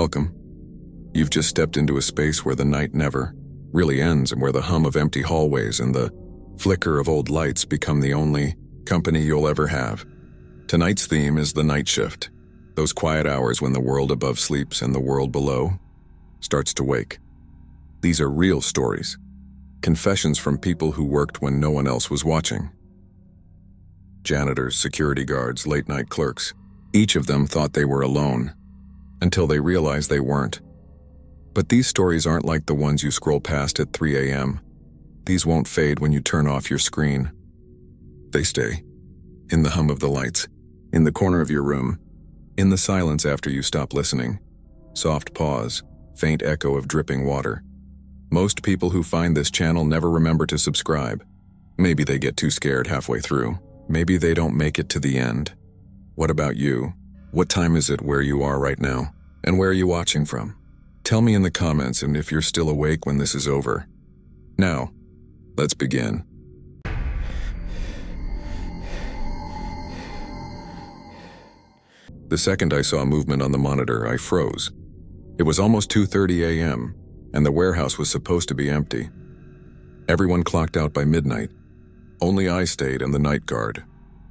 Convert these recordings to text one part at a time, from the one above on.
Welcome. You've just stepped into a space where the night never really ends and where the hum of empty hallways and the flicker of old lights become the only company you'll ever have. Tonight's theme is the night shift, those quiet hours when the world above sleeps and the world below starts to wake. These are real stories, confessions from people who worked when no one else was watching. Janitors, security guards, late-night clerks, each of them thought they were alone, until they realized they weren't. But these stories aren't like the ones you scroll past at 3 a.m. These won't fade when you turn off your screen. They stay. In the hum of the lights, in the corner of your room, in the silence after you stop listening. Soft pause, faint echo of dripping water. Most people who find this channel never remember to subscribe. Maybe they get too scared halfway through. Maybe they don't make it to the end. What about you? What time is it where you are right now? And where are you watching from? Tell me in the comments and if you're still awake when this is over. Now, let's begin. The second I saw movement on the monitor, I froze. It was almost 2:30 a.m., and the warehouse was supposed to be empty. Everyone clocked out by midnight. Only I stayed and the night guard.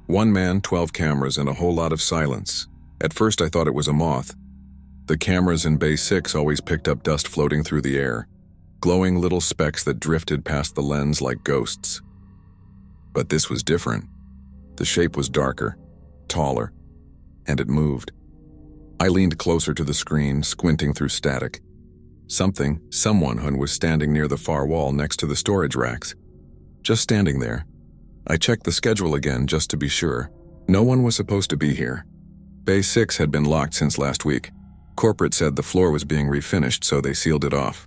One man, 12 cameras, and a whole lot of silence. At first I thought it was a moth. The cameras in Bay 6 always picked up dust floating through the air, glowing little specks that drifted past the lens like ghosts. But this was different. The shape was darker, taller, and it moved. I leaned closer to the screen, squinting through static. Someone was standing near the far wall next to the storage racks. Just standing there. I checked the schedule again just to be sure. No one was supposed to be here. Bay 6 had been locked since last week. Corporate said the floor was being refinished, so they sealed it off.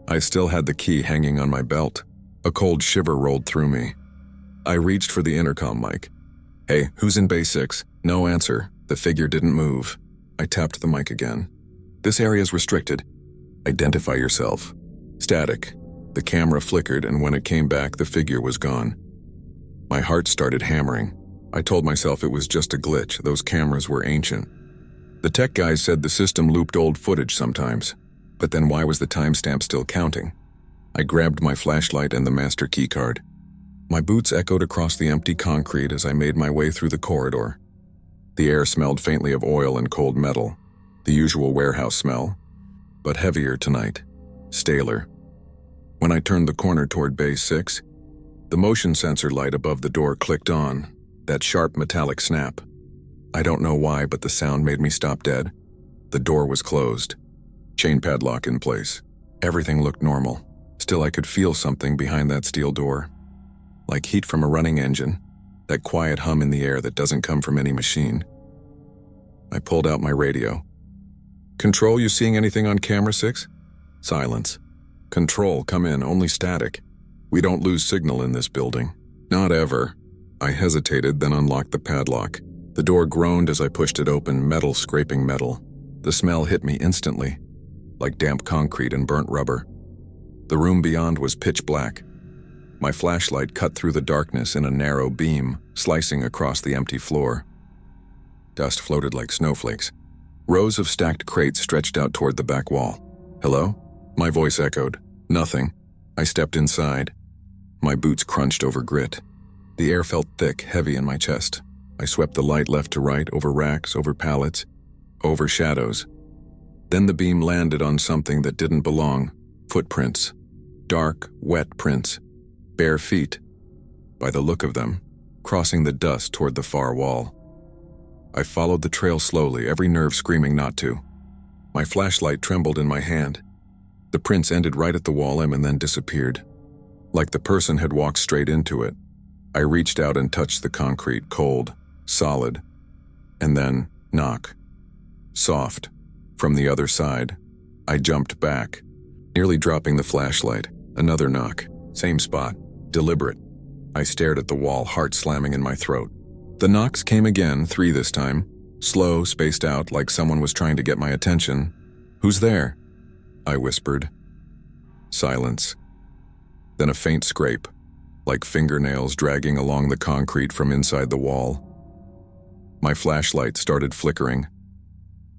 I still had the key hanging on my belt. A cold shiver rolled through me. I reached for the intercom mic. "Hey, who's in Bay 6? No answer. The figure didn't move. I tapped the mic again. "This area's restricted. Identify yourself." Static. The camera flickered, and when it came back, the figure was gone. My heart started hammering. I told myself it was just a glitch. Those cameras were ancient. The tech guys said the system looped old footage sometimes. But then why was the timestamp still counting? I grabbed my flashlight and the master keycard. My boots echoed across the empty concrete as I made my way through the corridor. The air smelled faintly of oil and cold metal, the usual warehouse smell, but heavier tonight, staler. When I turned the corner toward Bay 6, the motion sensor light above the door clicked on, that sharp metallic snap. I don't know why, but the sound made me stop dead. The door was closed, chain padlock in place. Everything looked normal. Still, I could feel something behind that steel door. Like heat from a running engine, that quiet hum in the air that doesn't come from any machine. I pulled out my radio. "Control, you seeing anything on camera 6? Silence. "Control, come in, only static. We don't lose signal in this building." "Not ever." I hesitated, then unlocked the padlock. The door groaned as I pushed it open, metal scraping metal. The smell hit me instantly, like damp concrete and burnt rubber. The room beyond was pitch black. My flashlight cut through the darkness in a narrow beam, slicing across the empty floor. Dust floated like snowflakes. Rows of stacked crates stretched out toward the back wall. "Hello?" My voice echoed. "Nothing." I stepped inside. My boots crunched over grit. The air felt thick, heavy in my chest. I swept the light left to right, over racks, over pallets, over shadows. Then the beam landed on something that didn't belong. Footprints. Dark, wet prints. Bare feet. By the look of them, crossing the dust toward the far wall. I followed the trail slowly, every nerve screaming not to. My flashlight trembled in my hand. The prints ended right at the wall and then disappeared. Like the person had walked straight into it. I reached out and touched the concrete, cold, solid. And then, knock. Soft. From the other side. I jumped back, nearly dropping the flashlight. Another knock. Same spot. Deliberate. I stared at the wall, heart slamming in my throat. The knocks came again, 3 this time. Slow, spaced out, like someone was trying to get my attention. "Who's there?" I whispered. Silence. Then a faint scrape, like fingernails dragging along the concrete from inside the wall. My flashlight started flickering.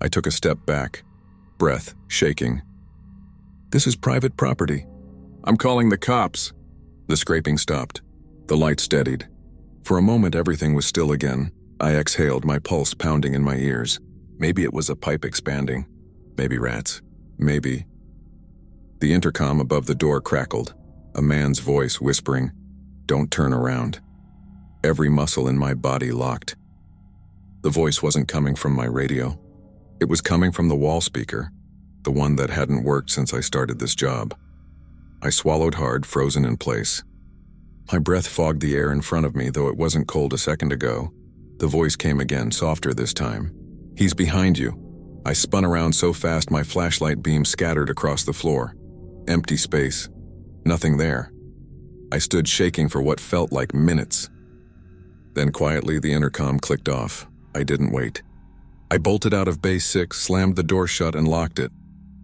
I took a step back, breath shaking. "This is private property." "I'm calling the cops." The scraping stopped. The light steadied. For a moment, everything was still again. I exhaled, my pulse pounding in my ears. Maybe it was a pipe expanding. Maybe rats. Maybe. The intercom above the door crackled. A man's voice whispering, "Don't turn around." Every muscle in my body locked. The voice wasn't coming from my radio. It was coming from the wall speaker, the one that hadn't worked since I started this job. I swallowed hard, frozen in place. My breath fogged the air in front of me, though it wasn't cold a second ago. The voice came again, softer this time. "He's behind you." I spun around so fast my flashlight beam scattered across the floor. Empty space. Nothing there. I stood shaking for what felt like minutes. Then quietly the intercom clicked off. I didn't wait. I bolted out of Base 6, slammed the door shut and locked it.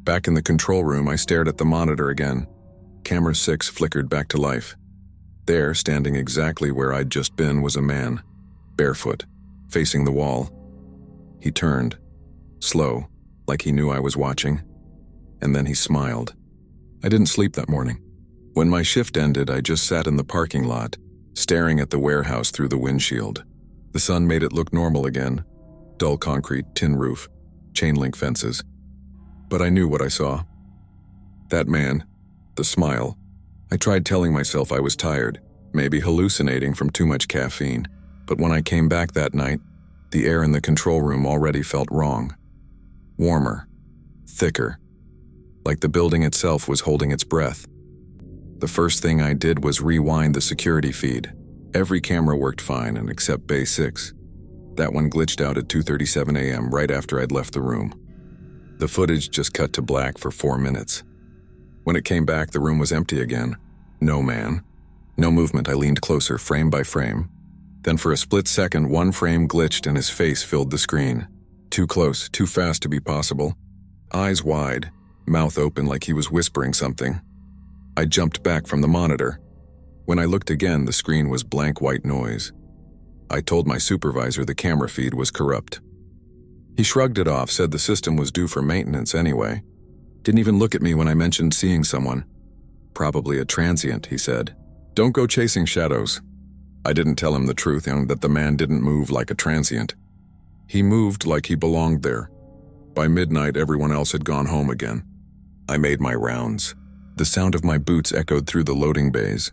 Back in the control room, I stared at the monitor again. Camera 6 flickered back to life. There, standing exactly where I'd just been, was a man, barefoot, facing the wall. He turned, slow, like he knew I was watching, and then he smiled. I didn't sleep that morning. When my shift ended, I just sat in the parking lot, staring at the warehouse through the windshield. The sun made it look normal again. Dull concrete, tin roof, chain link fences. But I knew what I saw. That man, the smile. I tried telling myself I was tired, maybe hallucinating from too much caffeine. But when I came back that night, the air in the control room already felt wrong. Warmer, thicker, like the building itself was holding its breath. The first thing I did was rewind the security feed. Every camera worked fine, and except Bay 6. That one glitched out at 2:37 a.m. right after I'd left the room. The footage just cut to black for 4 minutes. When it came back, the room was empty again. No man. No movement. I leaned closer, frame by frame. Then for a split second, one frame glitched and his face filled the screen. Too close, too fast to be possible. Eyes wide, mouth open like he was whispering something. I jumped back from the monitor. When I looked again, the screen was blank white noise. I told my supervisor the camera feed was corrupt. He shrugged it off, said the system was due for maintenance anyway. Didn't even look at me when I mentioned seeing someone. "Probably a transient," he said. "Don't go chasing shadows." I didn't tell him the truth and that the man didn't move like a transient. He moved like he belonged there. By midnight, everyone else had gone home again. I made my rounds. The sound of my boots echoed through the loading bays.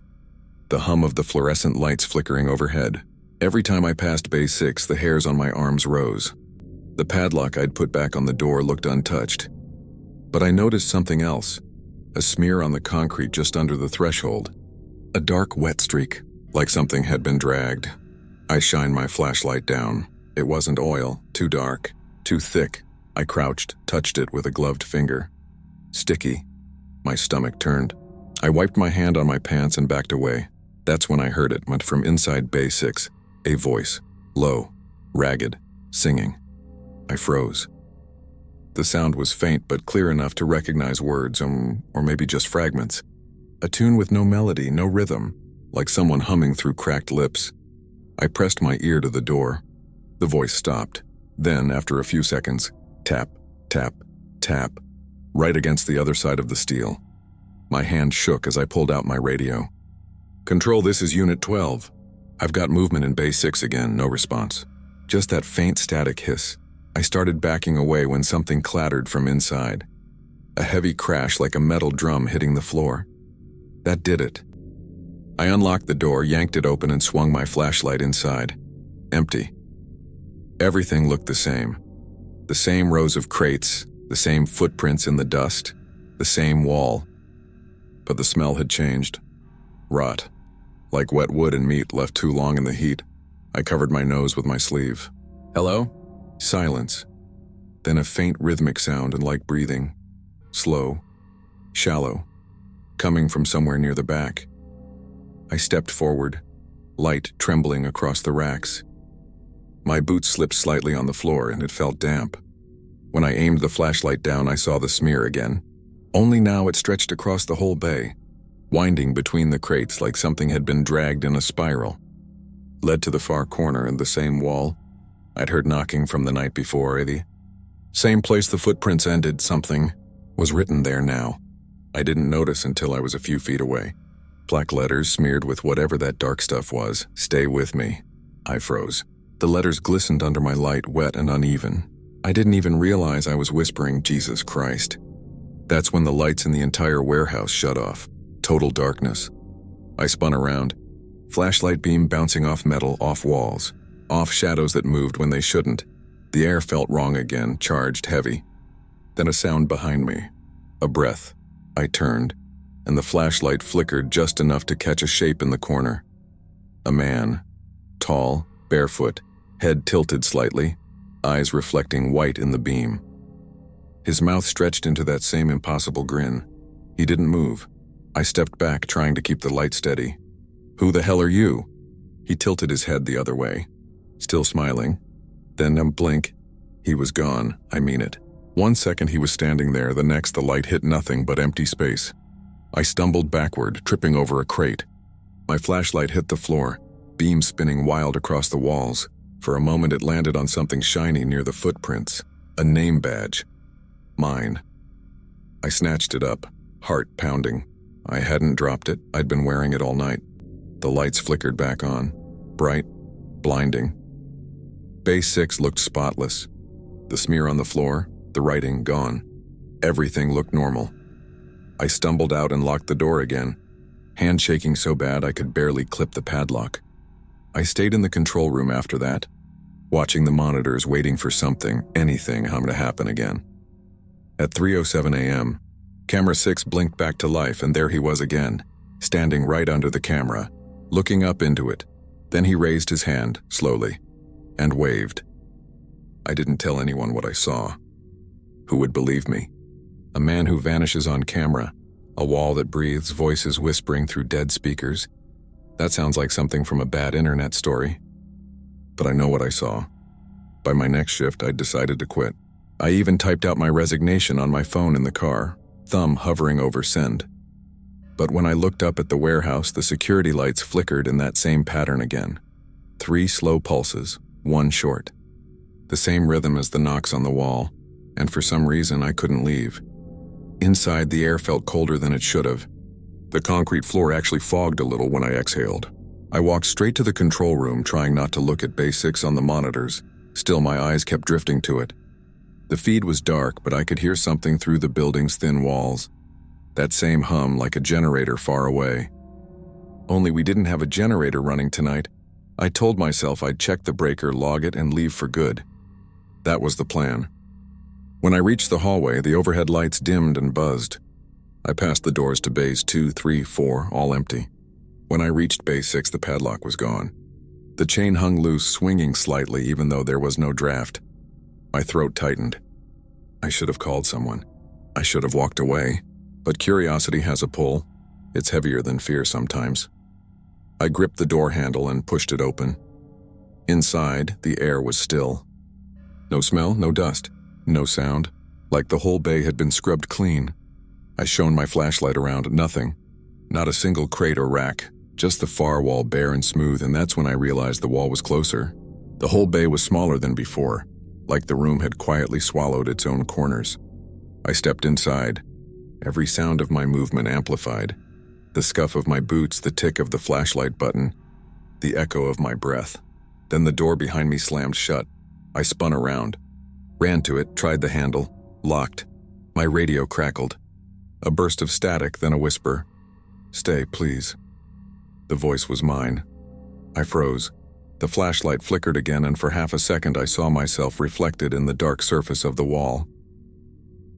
The hum of the fluorescent lights flickering overhead. Every time I passed Bay 6, the hairs on my arms rose. The padlock I'd put back on the door looked untouched. But I noticed something else. A smear on the concrete just under the threshold. A dark, wet streak, like something had been dragged. I shined my flashlight down. It wasn't oil, too dark, too thick. I crouched, touched it with a gloved finger. Sticky. My stomach turned. I wiped my hand on my pants and backed away. That's when I heard it, went from inside Bay 6. A voice, low, ragged, singing. I froze. The sound was faint but clear enough to recognize words, or maybe just fragments. A tune with no melody, no rhythm, like someone humming through cracked lips. I pressed my ear to the door. The voice stopped. Then, after a few seconds, tap, tap, tap, right against the other side of the steel. My hand shook as I pulled out my radio. "Control, this is Unit 12. I've got movement in Bay 6 again, no response. Just that faint static hiss. I started backing away when something clattered from inside. A heavy crash like a metal drum hitting the floor. That did it. I unlocked the door, yanked it open, and swung my flashlight inside. Empty. Everything looked the same. The same rows of crates, the same footprints in the dust, the same wall. But the smell had changed. Rot. Like wet wood and meat left too long in the heat. I covered my nose with my sleeve. "Hello?" Silence. Then a faint rhythmic sound and like breathing. Slow. Shallow. Coming from somewhere near the back. I stepped forward, light trembling across the racks. My boots slipped slightly on the floor and it felt damp. When I aimed the flashlight down, I saw the smear again. Only now it stretched across the whole bay, winding between the crates like something had been dragged in a spiral. Led to the far corner and the same wall. I'd heard knocking from the night before, Same place the footprints ended, something was written there now. I didn't notice until I was a few feet away. Black letters smeared with whatever that dark stuff was. Stay with me. I froze. The letters glistened under my light, wet and uneven. I didn't even realize I was whispering Jesus Christ. That's when the lights in the entire warehouse shut off. Total darkness. I spun around. Flashlight beam bouncing off metal, off walls, off shadows that moved when they shouldn't. The air felt wrong again, charged, heavy. Then a sound behind me. A breath. I turned, and the flashlight flickered just enough to catch a shape in the corner. A man. Tall, barefoot, head tilted slightly, eyes reflecting white in the beam. His mouth stretched into that same impossible grin. He didn't move. I stepped back, trying to keep the light steady. Who the hell are you? He tilted his head the other way, still smiling. Then a blink. He was gone, I mean it. 1 second he was standing there, the next the light hit nothing but empty space. I stumbled backward, tripping over a crate. My flashlight hit the floor, beam spinning wild across the walls. For a moment it landed on something shiny near the footprints. A name badge. Mine. I snatched it up, heart pounding. I hadn't dropped it, I'd been wearing it all night. The lights flickered back on, bright, blinding. Bay 6 looked spotless. The smear on the floor, the writing gone. Everything looked normal. I stumbled out and locked the door again, hand shaking so bad I could barely clip the padlock. I stayed in the control room after that, watching the monitors, waiting for something, anything, to happen again. At 3:07 a.m., camera 6 blinked back to life, and there he was again, standing right under the camera, looking up into it. Then he raised his hand, slowly, and waved. I didn't tell anyone what I saw. Who would believe me? A man who vanishes on camera, a wall that breathes, voices whispering through dead speakers. That sounds like something from a bad internet story. But I know what I saw. By my next shift, I'd decided to quit. I even typed out my resignation on my phone in the car, thumb hovering over send. But when I looked up at the warehouse, the security lights flickered in that same pattern again. 3 slow pulses, 1 short. The same rhythm as the knocks on the wall, and for some reason I couldn't leave. Inside, the air felt colder than it should have. The concrete floor actually fogged a little when I exhaled. I walked straight to the control room, trying not to look at Bay 6 on the monitors. Still, my eyes kept drifting to it. The feed was dark, but I could hear something through the building's thin walls. That same hum, like a generator far away. Only we didn't have a generator running tonight. I told myself I'd check the breaker, log it, and leave for good. That was the plan. When I reached the hallway, the overhead lights dimmed and buzzed. I passed the doors to bays 2, 3, 4, all empty. When I reached Bay 6, the padlock was gone. The chain hung loose, swinging slightly even though there was no draft. My throat tightened. I should have called someone. I should have walked away. But curiosity has a pull. It's heavier than fear sometimes. I gripped the door handle and pushed it open. Inside, the air was still. No smell, no dust, no sound, like the whole bay had been scrubbed clean. I shone my flashlight around, nothing. Not a single crate or rack, just the far wall bare and smooth, and that's when I realized the wall was closer. The whole bay was smaller than before, like the room had quietly swallowed its own corners. I stepped inside. Every sound of my movement amplified. The scuff of my boots, the tick of the flashlight button, the echo of my breath. Then the door behind me slammed shut. I spun around, ran to it, tried the handle, locked. My radio crackled. A burst of static, then a whisper. "Stay, please." The voice was mine. I froze. The flashlight flickered again, and for half a second I saw myself reflected in the dark surface of the wall.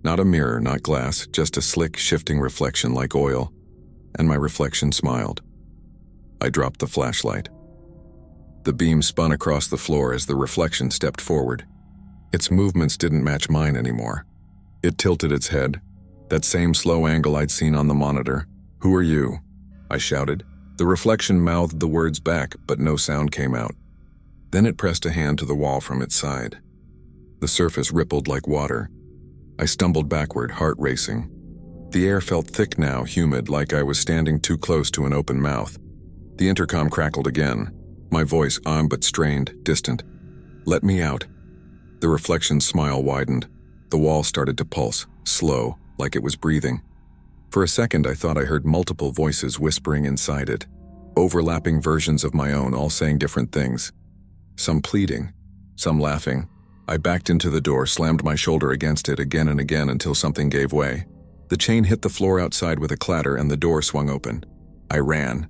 Not a mirror, not glass, just a slick, shifting reflection like oil, and my reflection smiled. I dropped the flashlight. The beam spun across the floor as the reflection stepped forward. Its movements didn't match mine anymore. It tilted its head, that same slow angle I'd seen on the monitor. "Who are you?" I shouted. The reflection mouthed the words back, but no sound came out. Then it pressed a hand to the wall from its side. The surface rippled like water. I stumbled backward, heart racing. The air felt thick now, humid, like I was standing too close to an open mouth. The intercom crackled again, my voice but strained, distant. "Let me out." The reflection's smile widened. The wall started to pulse, slow, like it was breathing. For a second, I thought I heard multiple voices whispering inside it, overlapping versions of my own, all saying different things. Some pleading, some laughing. I backed into the door, slammed my shoulder against it again and again until something gave way. The chain hit the floor outside with a clatter and the door swung open. I ran.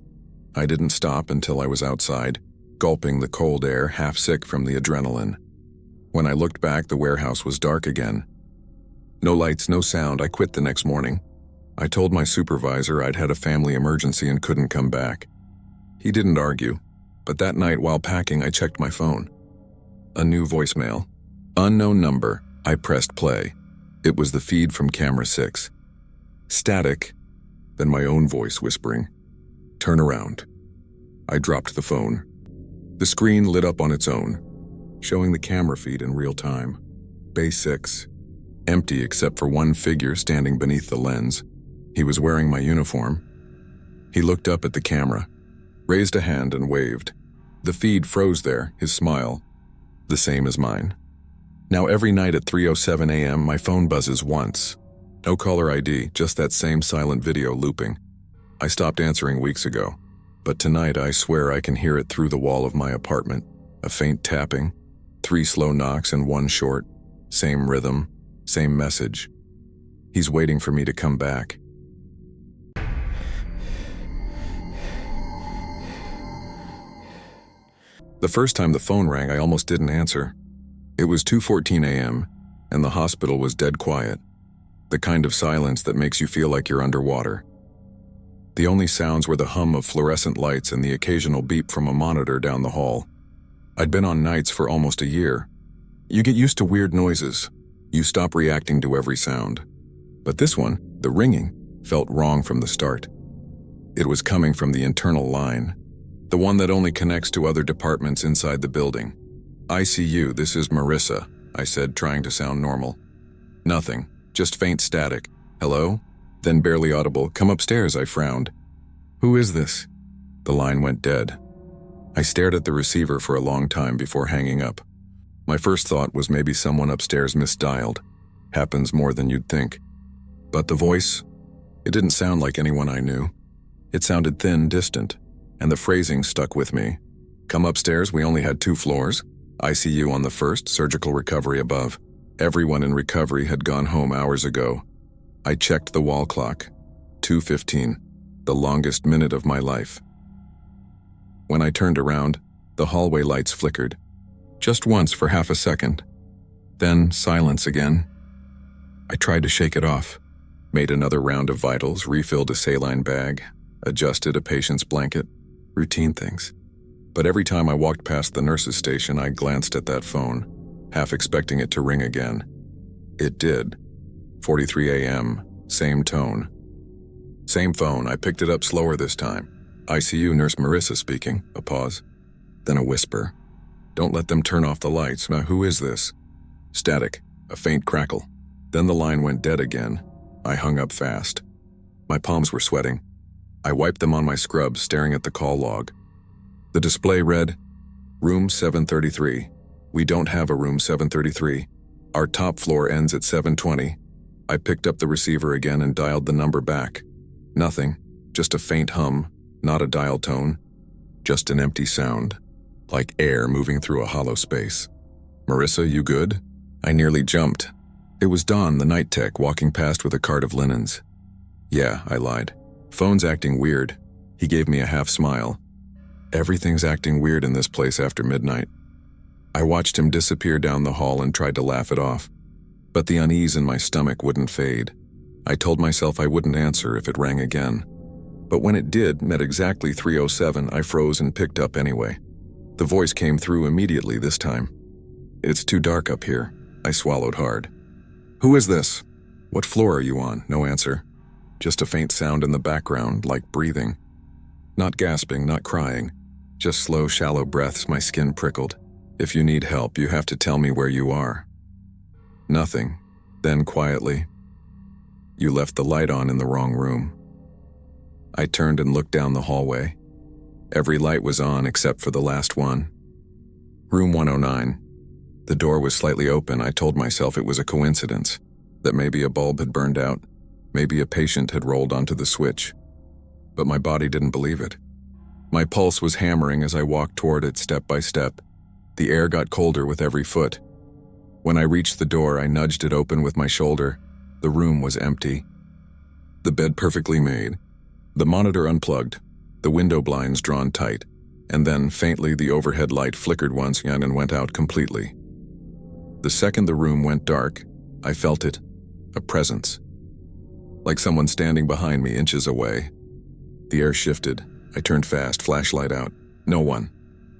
I didn't stop until I was outside, gulping the cold air, half sick from the adrenaline. When I looked back, the warehouse was dark again. No lights, no sound. I quit the next morning. I told my supervisor I'd had a family emergency and couldn't come back. He didn't argue, but that night while packing, I checked my phone. A new voicemail. Unknown number. I pressed play. It was the feed from camera 6. Static, then my own voice whispering, "Turn around." I dropped the phone. The screen lit up on its own, showing the camera feed in real time. Bay 6. Empty except for one figure standing beneath the lens. He was wearing my uniform. He looked up at the camera, raised a hand and waved. The feed froze there, his smile, the same as mine. Now every night at 3:07 a.m. my phone buzzes once. No caller ID, just that same silent video looping. I stopped answering weeks ago, but tonight I swear I can hear it through the wall of my apartment. A faint tapping, 3 slow knocks and 1 short. Same rhythm, same message. He's waiting for me to come back. The first time the phone rang, I almost didn't answer. It was 2:14 a.m., and the hospital was dead quiet. The kind of silence that makes you feel like you're underwater. The only sounds were the hum of fluorescent lights and the occasional beep from a monitor down the hall. I'd been on nights for almost a year. You get used to weird noises. You stop reacting to every sound. But this one, the ringing, felt wrong from the start. It was coming from the internal line, the one that only connects to other departments inside the building. "ICU, this is Marissa," I said, trying to sound normal. Nothing, just faint static. "Hello?" Then barely audible, "Come upstairs," I frowned. "Who is this?" The line went dead. I stared at the receiver for a long time before hanging up. My first thought was maybe someone upstairs misdialed. Happens more than you'd think. But the voice, it didn't sound like anyone I knew. It sounded thin, distant, and the phrasing stuck with me. "Come upstairs, we only had 2 floors. ICU on the first, surgical recovery above." Everyone in recovery had gone home hours ago. I checked the wall clock. 2:15, the longest minute of my life. When I turned around, the hallway lights flickered. Just once for half a second. Then silence again. I tried to shake it off. Made another round of vitals, refilled a saline bag, adjusted a patient's blanket. Routine things. But every time I walked past the nurse's station, I glanced at that phone, half expecting it to ring again. It did. 43 a.m., same tone. Same phone. I picked it up slower this time. "ICU, Nurse Marissa speaking." A pause. Then a whisper. "Don't let them turn off the lights. Now who is this?" Static. A faint crackle. Then the line went dead again. I hung up fast. My palms were sweating. I wiped them on my scrubs, staring at the call log. The display read, "Room 733. We don't have a room 733. Our top floor ends at 720. I picked up the receiver again and dialed the number back. Nothing. Just a faint hum, not a dial tone. Just an empty sound, like air moving through a hollow space. "Marissa, you good?" I nearly jumped. It was Don, the night tech, walking past with a cart of linens. "Yeah," I lied. "Phone's acting weird." He gave me a half smile. Everything's acting weird in this place after midnight. I watched him disappear down the hall and tried to laugh it off. But the unease in my stomach wouldn't fade. I told myself I wouldn't answer if it rang again. But when it did, at exactly 3:07, I froze and picked up anyway. The voice came through immediately this time. "It's too dark up here." I swallowed hard. "Who is this?" "What floor are you on?" No answer. Just a faint sound in the background, like breathing. Not gasping, not crying. Just slow, shallow breaths. My skin prickled. "If you need help, you have to tell me where you are." Nothing. Then quietly, "You left the light on in the wrong room." I turned and looked down the hallway. Every light was on except for the last one. Room 109. The door was slightly open. I told myself it was a coincidence, that maybe a bulb had burned out, maybe a patient had rolled onto the switch. But my body didn't believe it. My pulse was hammering as I walked toward it step by step. The air got colder with every foot. When I reached the door, I nudged it open with my shoulder. The room was empty. The bed perfectly made, the monitor unplugged, the window blinds drawn tight, and then, faintly, the overhead light flickered once again and went out completely. The second the room went dark, I felt it, a presence. Like someone standing behind me inches away. The air shifted. I turned fast, flashlight out. No one.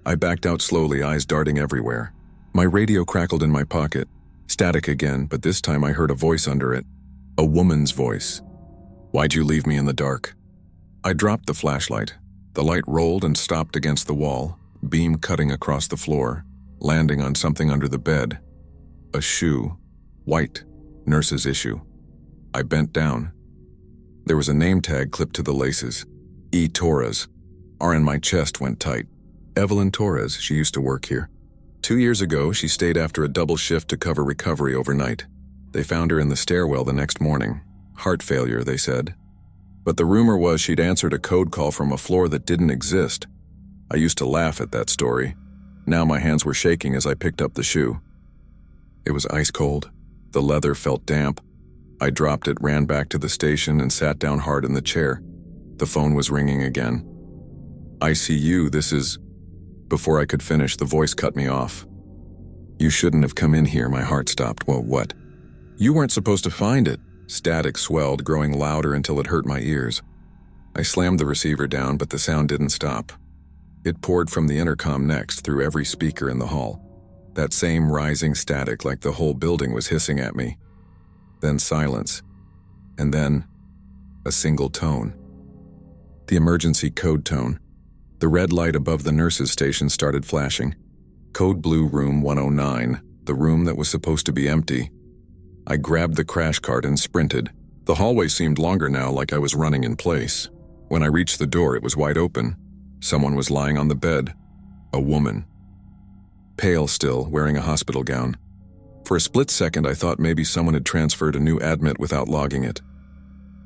I backed out slowly, eyes darting everywhere. My radio crackled in my pocket. Static again, but this time I heard a voice under it. A woman's voice. "Why'd you leave me in the dark?" I dropped the flashlight. The light rolled and stopped against the wall, beam cutting across the floor, landing on something under the bed. A shoe. White. Nurse's issue. I bent down. There was a name tag clipped to the laces. E. Torres. R in my chest went tight. Evelyn Torres, she used to work here. 2 years ago, she stayed after a double shift to cover recovery overnight. They found her in the stairwell the next morning. Heart failure, they said. But the rumor was she'd answered a code call from a floor that didn't exist. I used to laugh at that story. Now my hands were shaking as I picked up the shoe. It was ice cold. The leather felt damp. I dropped it, ran back to the station, and sat down hard in the chair. The phone was ringing again. "ICU, this is..." Before I could finish, the voice cut me off. "You shouldn't have come in here." My heart stopped. "Well, what?" "You weren't supposed to find it." Static swelled, growing louder until it hurt my ears. I slammed the receiver down, but the sound didn't stop. It poured from the intercom next, through every speaker in the hall. That same rising static, like the whole building was hissing at me. Then silence. And then a single tone. The emergency code tone. The red light above the nurse's station started flashing. Code blue, room 109, the room that was supposed to be empty. I grabbed the crash cart and sprinted. The hallway seemed longer now, like I was running in place. When I reached the door, it was wide open. Someone was lying on the bed. A woman. Pale still, wearing a hospital gown. For a split second, I thought maybe someone had transferred a new admit without logging it.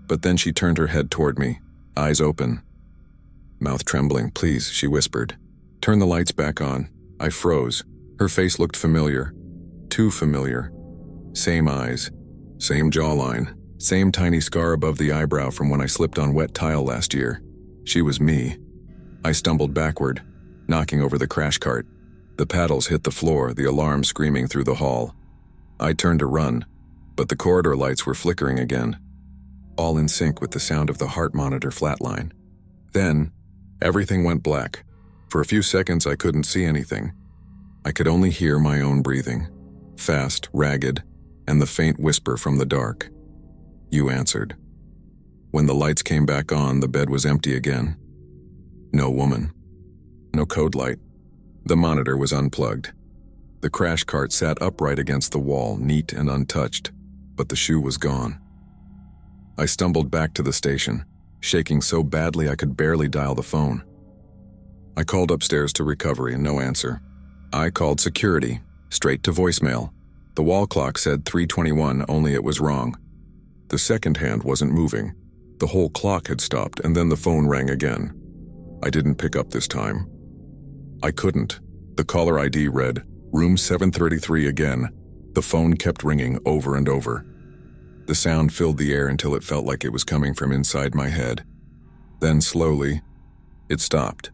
But then she turned her head toward me, eyes open. Mouth trembling. "Please," she whispered. "Turn the lights back on." I froze. Her face looked familiar. Too familiar. Same eyes. Same jawline. Same tiny scar above the eyebrow from when I slipped on wet tile last year. She was me. I stumbled backward, knocking over the crash cart. The paddles hit the floor, the alarm screaming through the hall. I turned to run, but the corridor lights were flickering again, all in sync with the sound of the heart monitor flatline. Then, everything went black. For a few seconds, I couldn't see anything. I could only hear my own breathing, fast, ragged, and the faint whisper from the dark. "You answered." When the lights came back on, the bed was empty again. No woman. No code light. The monitor was unplugged. The crash cart sat upright against the wall, neat and untouched, but the shoe was gone. I stumbled back to the station, shaking so badly I could barely dial the phone. I called upstairs to recovery and no answer. I called security, straight to voicemail. The wall clock said 3:21, only it was wrong. The second hand wasn't moving. The whole clock had stopped, and then the phone rang again. I didn't pick up this time. I couldn't. The caller ID read, "Room 733 again." The phone kept ringing over and over. The sound filled the air until it felt like it was coming from inside my head. Then slowly, it stopped.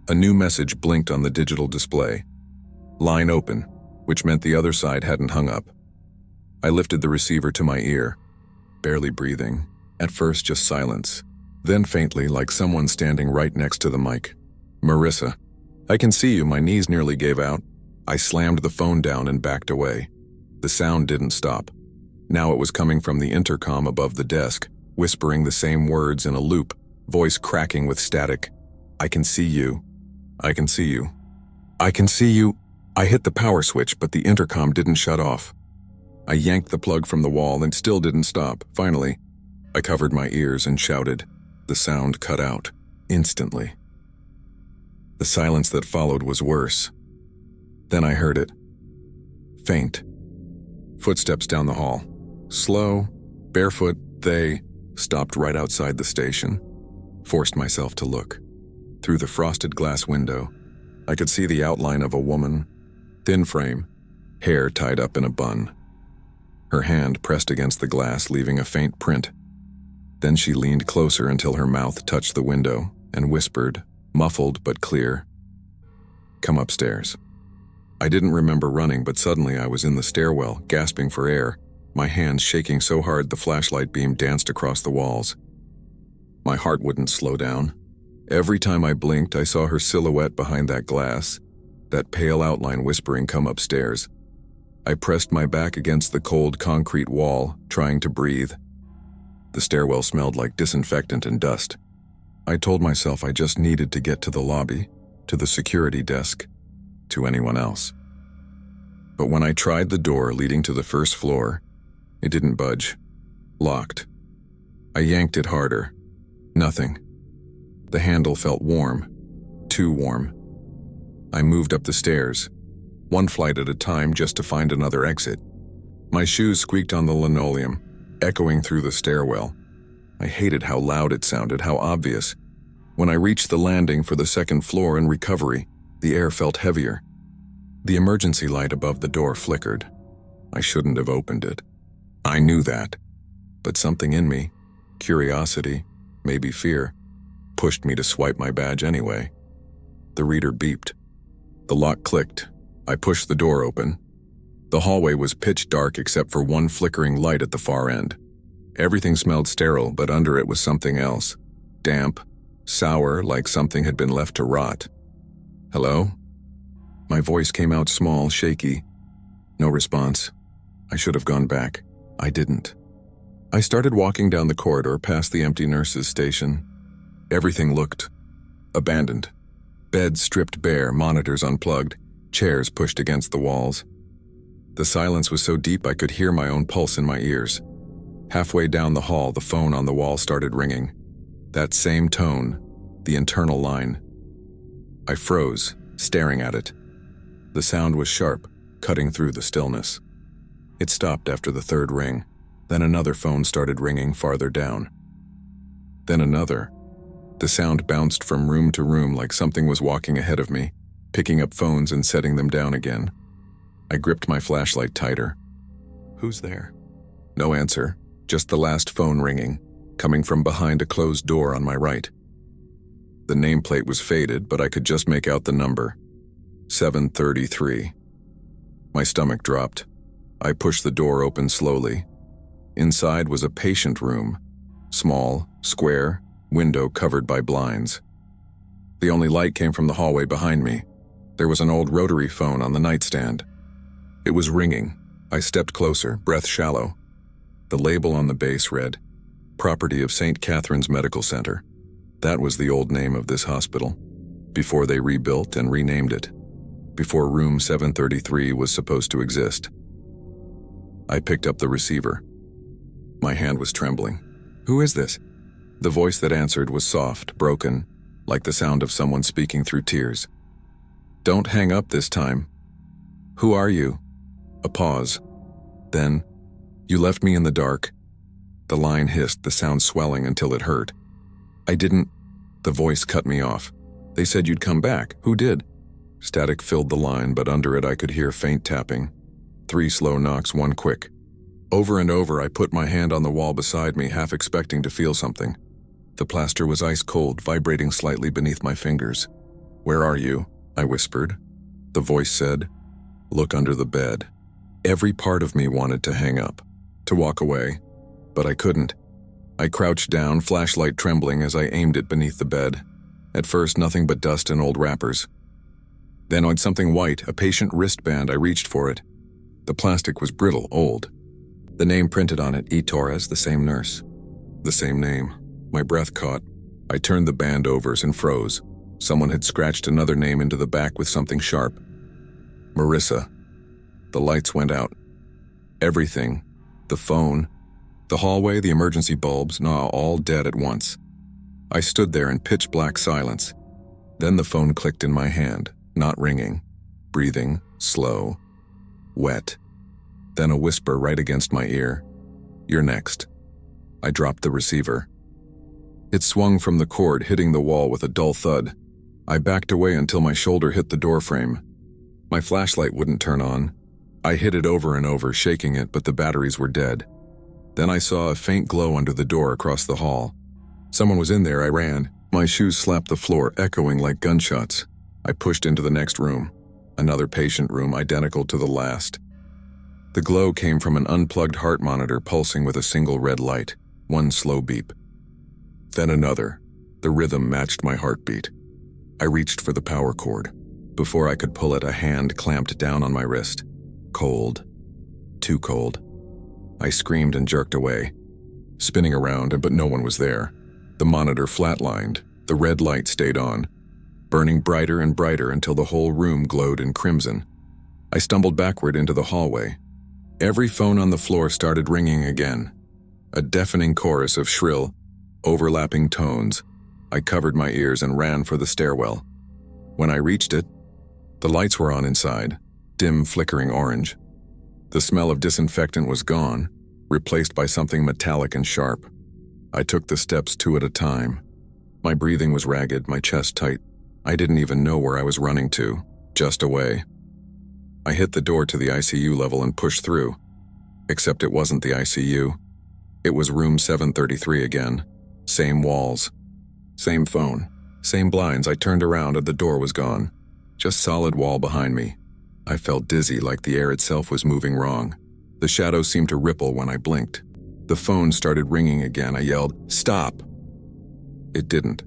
A new message blinked on the digital display. "Line open," which meant the other side hadn't hung up. I lifted the receiver to my ear, barely breathing. At first, just silence. Then faintly, like someone standing right next to the mic. "Marissa, I can see you." My knees nearly gave out. I slammed the phone down and backed away. The sound didn't stop. Now it was coming from the intercom above the desk, whispering the same words in a loop, voice cracking with static. "I can see you. I can see you. I can see you." I hit the power switch, but the intercom didn't shut off. I yanked the plug from the wall and still didn't stop. Finally, I covered my ears and shouted. The sound cut out, instantly. The silence that followed was worse. Then I heard it. Faint. Footsteps down the hall. Slow, barefoot, they stopped right outside the station. Forced myself to look. Through the frosted glass window, I could see the outline of a woman, thin frame, hair tied up in a bun. Her hand pressed against the glass, leaving a faint print. Then she leaned closer until her mouth touched the window and whispered, muffled but clear, "Come upstairs." I didn't remember running, but suddenly I was in the stairwell, gasping for air, my hands shaking so hard the flashlight beam danced across the walls. My heart wouldn't slow down. Every time I blinked, I saw her silhouette behind that glass, that pale outline whispering, "Come upstairs." I pressed my back against the cold concrete wall, trying to breathe. The stairwell smelled like disinfectant and dust. I told myself I just needed to get to the lobby, to the security desk, to anyone else. But when I tried the door leading to the first floor, it didn't budge. Locked. I yanked it harder. Nothing. The handle felt warm. Too warm. I moved up the stairs, one flight at a time, just to find another exit. My shoes squeaked on the linoleum, echoing through the stairwell. I hated how loud it sounded, how obvious. When I reached the landing for the second floor in recovery, the air felt heavier. The emergency light above the door flickered. I shouldn't have opened it. I knew that. But something in me, curiosity, maybe fear, pushed me to swipe my badge anyway. The reader beeped. The lock clicked. I pushed the door open. The hallway was pitch dark except for one flickering light at the far end. Everything smelled sterile, but under it was something else. Damp, sour, like something had been left to rot. "Hello?" My voice came out small, shaky. No response. I should have gone back. I didn't. I started walking down the corridor past the empty nurses' station. Everything looked abandoned. Beds stripped bare, monitors unplugged, chairs pushed against the walls. The silence was so deep I could hear my own pulse in my ears. Halfway down the hall, the phone on the wall started ringing. That same tone, the internal line. I froze, staring at it. The sound was sharp, cutting through the stillness. It stopped after the third ring. Then another phone started ringing farther down. Then another. The sound bounced from room to room like something was walking ahead of me, picking up phones and setting them down again. I gripped my flashlight tighter. "Who's there?" No answer, just the last phone ringing, coming from behind a closed door on my right. The nameplate was faded, but I could just make out the number. 733. My stomach dropped. I pushed the door open slowly. Inside was a patient room. Small, square, window covered by blinds. The only light came from the hallway behind me. There was an old rotary phone on the nightstand. It was ringing. I stepped closer, breath shallow. The label on the base read, "Property of St. Catherine's Medical Center." That was the old name of this hospital, before they rebuilt and renamed it, before room 733 was supposed to exist. I picked up the receiver. My hand was trembling. "Who is this?" The voice that answered was soft, broken, like the sound of someone speaking through tears. "Don't hang up this time." "Who are you?" A pause. Then, "You left me in the dark." The line hissed, the sound swelling until it hurt. "I didn't." The voice cut me off. "They said you'd come back. Who did?" Static filled the line, but under it I could hear faint tapping. 3 slow knocks, 1 quick. Over and over I put my hand on the wall beside me, half expecting to feel something. The plaster was ice cold, vibrating slightly beneath my fingers. "Where are you?" I whispered. The voice said, "Look under the bed." Every part of me wanted to hang up, to walk away, but I couldn't. I crouched down, flashlight trembling as I aimed it beneath the bed. At first, nothing but dust and old wrappers. Then on something white, a patient wristband. I reached for it. The plastic was brittle, old. The name printed on it, E. Torres, the same nurse. The same name. My breath caught. I turned the band overs and froze. Someone had scratched another name into the back with something sharp. Marissa. The lights went out. Everything. The phone. The hallway, the emergency bulbs, all dead at once. I stood there in pitch black silence. Then the phone clicked in my hand, not ringing. Breathing, slow. wet. Then a whisper right against my ear. "You're next." I dropped the receiver. It swung from the cord, hitting the wall with a dull thud. I backed away until my shoulder hit the doorframe. My flashlight wouldn't turn on. I hit it over and over, shaking it, but the batteries were dead. Then I saw a faint glow under the door across the hall. Someone was in there. I ran. My shoes slapped the floor, echoing like gunshots. I pushed into the next room. Another patient room, identical to the last. The glow came from an unplugged heart monitor pulsing with a single red light, one slow beep. Then another. The rhythm matched my heartbeat. I reached for the power cord. Before I could pull it, a hand clamped down on my wrist. Cold. Too cold. I screamed and jerked away, spinning around, but no one was there. The monitor flatlined. The red light stayed on, burning brighter and brighter until the whole room glowed in crimson. I stumbled backward into the hallway. Every phone on the floor started ringing again. A deafening chorus of shrill, overlapping tones. I covered my ears and ran for the stairwell. When I reached it, the lights were on inside, dim, flickering orange. The smell of disinfectant was gone, replaced by something metallic and sharp. I took the steps 2 at a time. My breathing was ragged, my chest tight. I didn't even know where I was running to, just away. I hit the door to the ICU level and pushed through. Except it wasn't the ICU. It was room 733 again. Same walls. Same phone. Same blinds. I turned around and the door was gone. Just solid wall behind me. I felt dizzy, like the air itself was moving wrong. The shadows seemed to ripple when I blinked. The phone started ringing again. I yelled, "Stop!" It didn't.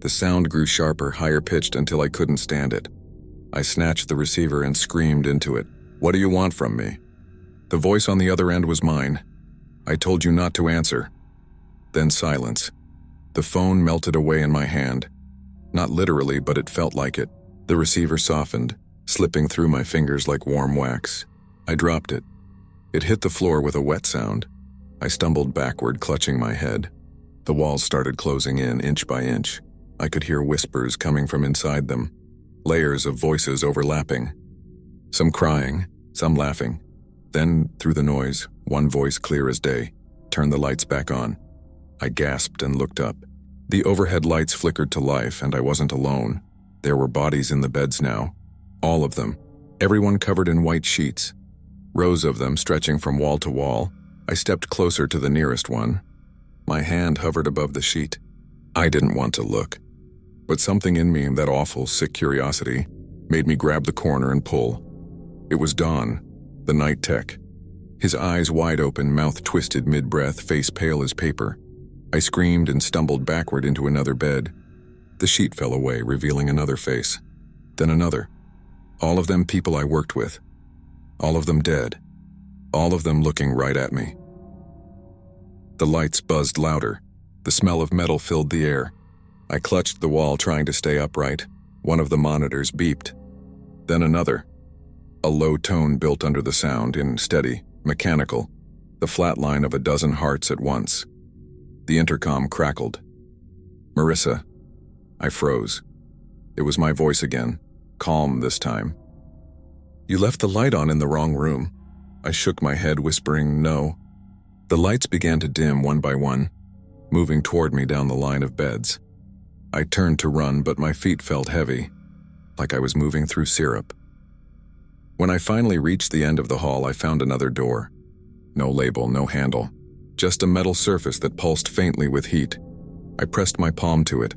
The sound grew sharper, higher pitched until I couldn't stand it. I snatched the receiver and screamed into it. "What do you want from me?" The voice on the other end was mine. "I told you not to answer." Then silence. The phone melted away in my hand. Not literally, but it felt like it. The receiver softened, slipping through my fingers like warm wax. I dropped it. It hit the floor with a wet sound. I stumbled backward, clutching my head. The walls started closing in, inch by inch. I could hear whispers coming from inside them, layers of voices overlapping. Some crying, some laughing. Then, through the noise, one voice clear as day, "Turn the lights back on." I gasped and looked up. The overhead lights flickered to life, and I wasn't alone. There were bodies in the beds now. All of them. Everyone covered in white sheets. Rows of them stretching from wall to wall. I stepped closer to the nearest one. My hand hovered above the sheet. I didn't want to look. But something in me, that awful, sick curiosity, made me grab the corner and pull. It was Don, the night tech. His eyes wide open, mouth twisted mid-breath, face pale as paper. I screamed and stumbled backward into another bed. The sheet fell away, revealing another face. Then another. All of them people I worked with. All of them dead. All of them looking right at me. The lights buzzed louder. The smell of metal filled the air. I clutched the wall, trying to stay upright. One of the monitors beeped. Then another. A low tone built under the sound, in steady, mechanical, the flat line of a dozen hearts at once. The intercom crackled. "Marissa." I froze. It was my voice again, calm this time. "You left the light on in the wrong room." I shook my head, whispering, "No." The lights began to dim one by one, moving toward me down the line of beds. I turned to run, but my feet felt heavy, like I was moving through syrup. When I finally reached the end of the hall, I found another door. No label, no handle, just a metal surface that pulsed faintly with heat. I pressed my palm to it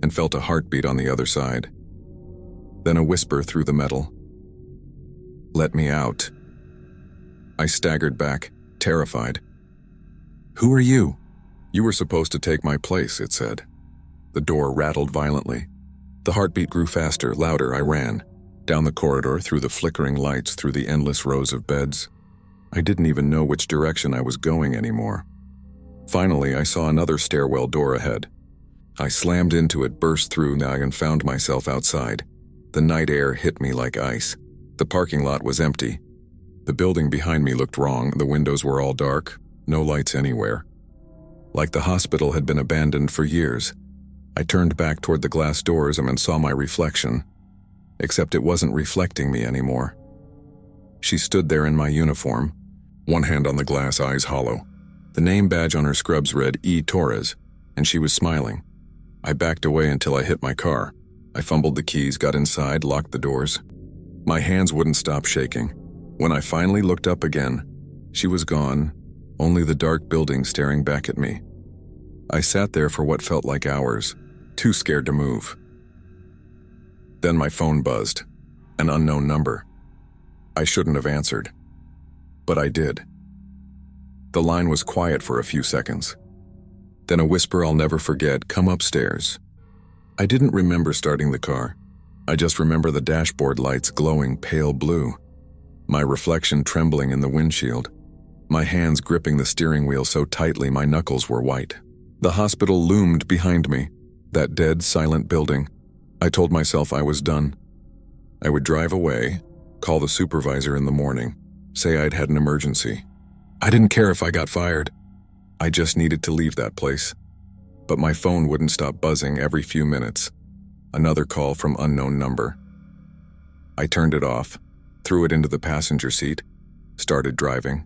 and felt a heartbeat on the other side. Then a whisper through the metal. "Let me out." I staggered back, terrified. "Who are you?" "You were supposed to take my place," it said. The door rattled violently. The heartbeat grew faster, louder. I ran. Down the corridor, through the flickering lights, through the endless rows of beds. I didn't even know which direction I was going anymore. Finally, I saw another stairwell door ahead. I slammed into it, burst through, and found myself outside. The night air hit me like ice. The parking lot was empty. The building behind me looked wrong. The windows were all dark, no lights anywhere. Like the hospital had been abandoned for years. I turned back toward the glass doors and saw my reflection. Except it wasn't reflecting me anymore. She stood there in my uniform, one hand on the glass, eyes hollow. The name badge on her scrubs read E. Torres, and she was smiling. I backed away until I hit my car. I fumbled the keys, got inside, locked the doors. My hands wouldn't stop shaking. When I finally looked up again, she was gone, only the dark building staring back at me. I sat there for what felt like hours, too scared to move. Then my phone buzzed, an unknown number. I shouldn't have answered, but I did. The line was quiet for a few seconds. Then a whisper I'll never forget, "Come upstairs." I didn't remember starting the car. I just remember the dashboard lights glowing pale blue, my reflection trembling in the windshield, my hands gripping the steering wheel so tightly my knuckles were white. The hospital loomed behind me, that dead, silent building. I told myself I was done. I would drive away, call the supervisor in the morning, say I'd had an emergency. I didn't care if I got fired. I just needed to leave that place. But my phone wouldn't stop buzzing every few minutes. Another call from unknown number. I turned it off, threw it into the passenger seat, started driving.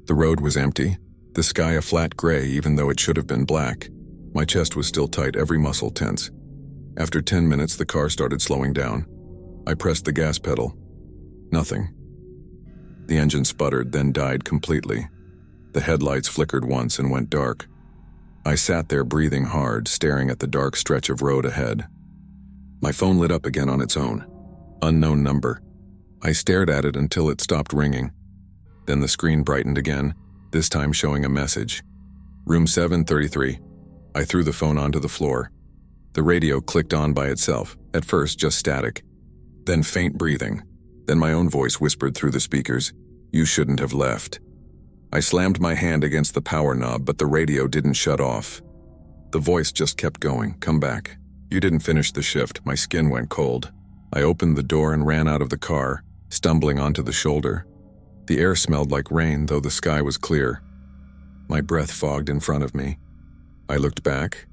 The road was empty, the sky a flat gray even though it should have been black. My chest was still tight, every muscle tense. After 10 minutes, the car started slowing down. I pressed the gas pedal. Nothing. The engine sputtered, then died completely. The headlights flickered once and went dark. I sat there breathing hard, staring at the dark stretch of road ahead. My phone lit up again on its own. Unknown number. I stared at it until it stopped ringing. Then the screen brightened again, this time showing a message. Room 733. I threw the phone onto the floor. The radio clicked on by itself, at first just static, then faint breathing. Then my own voice whispered through the speakers, "You shouldn't have left." I slammed my hand against the power knob, but the radio didn't shut off. The voice just kept going, "Come back. You didn't finish the shift." My skin went cold. I opened the door and ran out of the car, stumbling onto the shoulder. The air smelled like rain, though the sky was clear. My breath fogged in front of me. I looked back.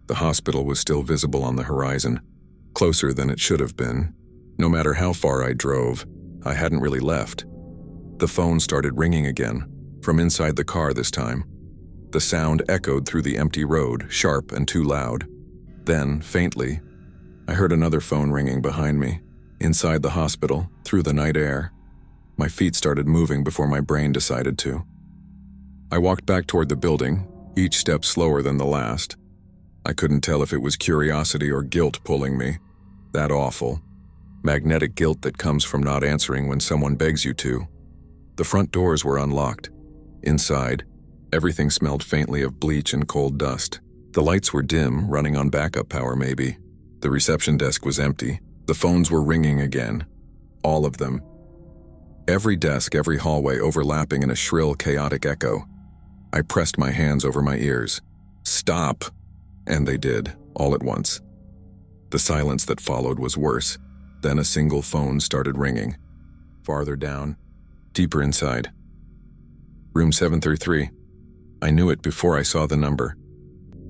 The hospital was still visible on the horizon, closer than it should have been. No matter how far I drove, I hadn't really left. The phone started ringing again, from inside the car this time. The sound echoed through the empty road, sharp and too loud. Then, faintly, I heard another phone ringing behind me, inside the hospital, through the night air. My feet started moving before my brain decided to. I walked back toward the building, each step slower than the last. I couldn't tell if it was curiosity or guilt pulling me. That awful, magnetic guilt that comes from not answering when someone begs you to. The front doors were unlocked. Inside, everything smelled faintly of bleach and cold dust. The lights were dim, running on backup power maybe. The reception desk was empty. The phones were ringing again. All of them. Every desk, every hallway overlapping in a shrill, chaotic echo. I pressed my hands over my ears. "Stop!" And they did, all at once. The silence that followed was worse. Then a single phone started ringing. Farther down, deeper inside. Room 733. I knew it before I saw the number.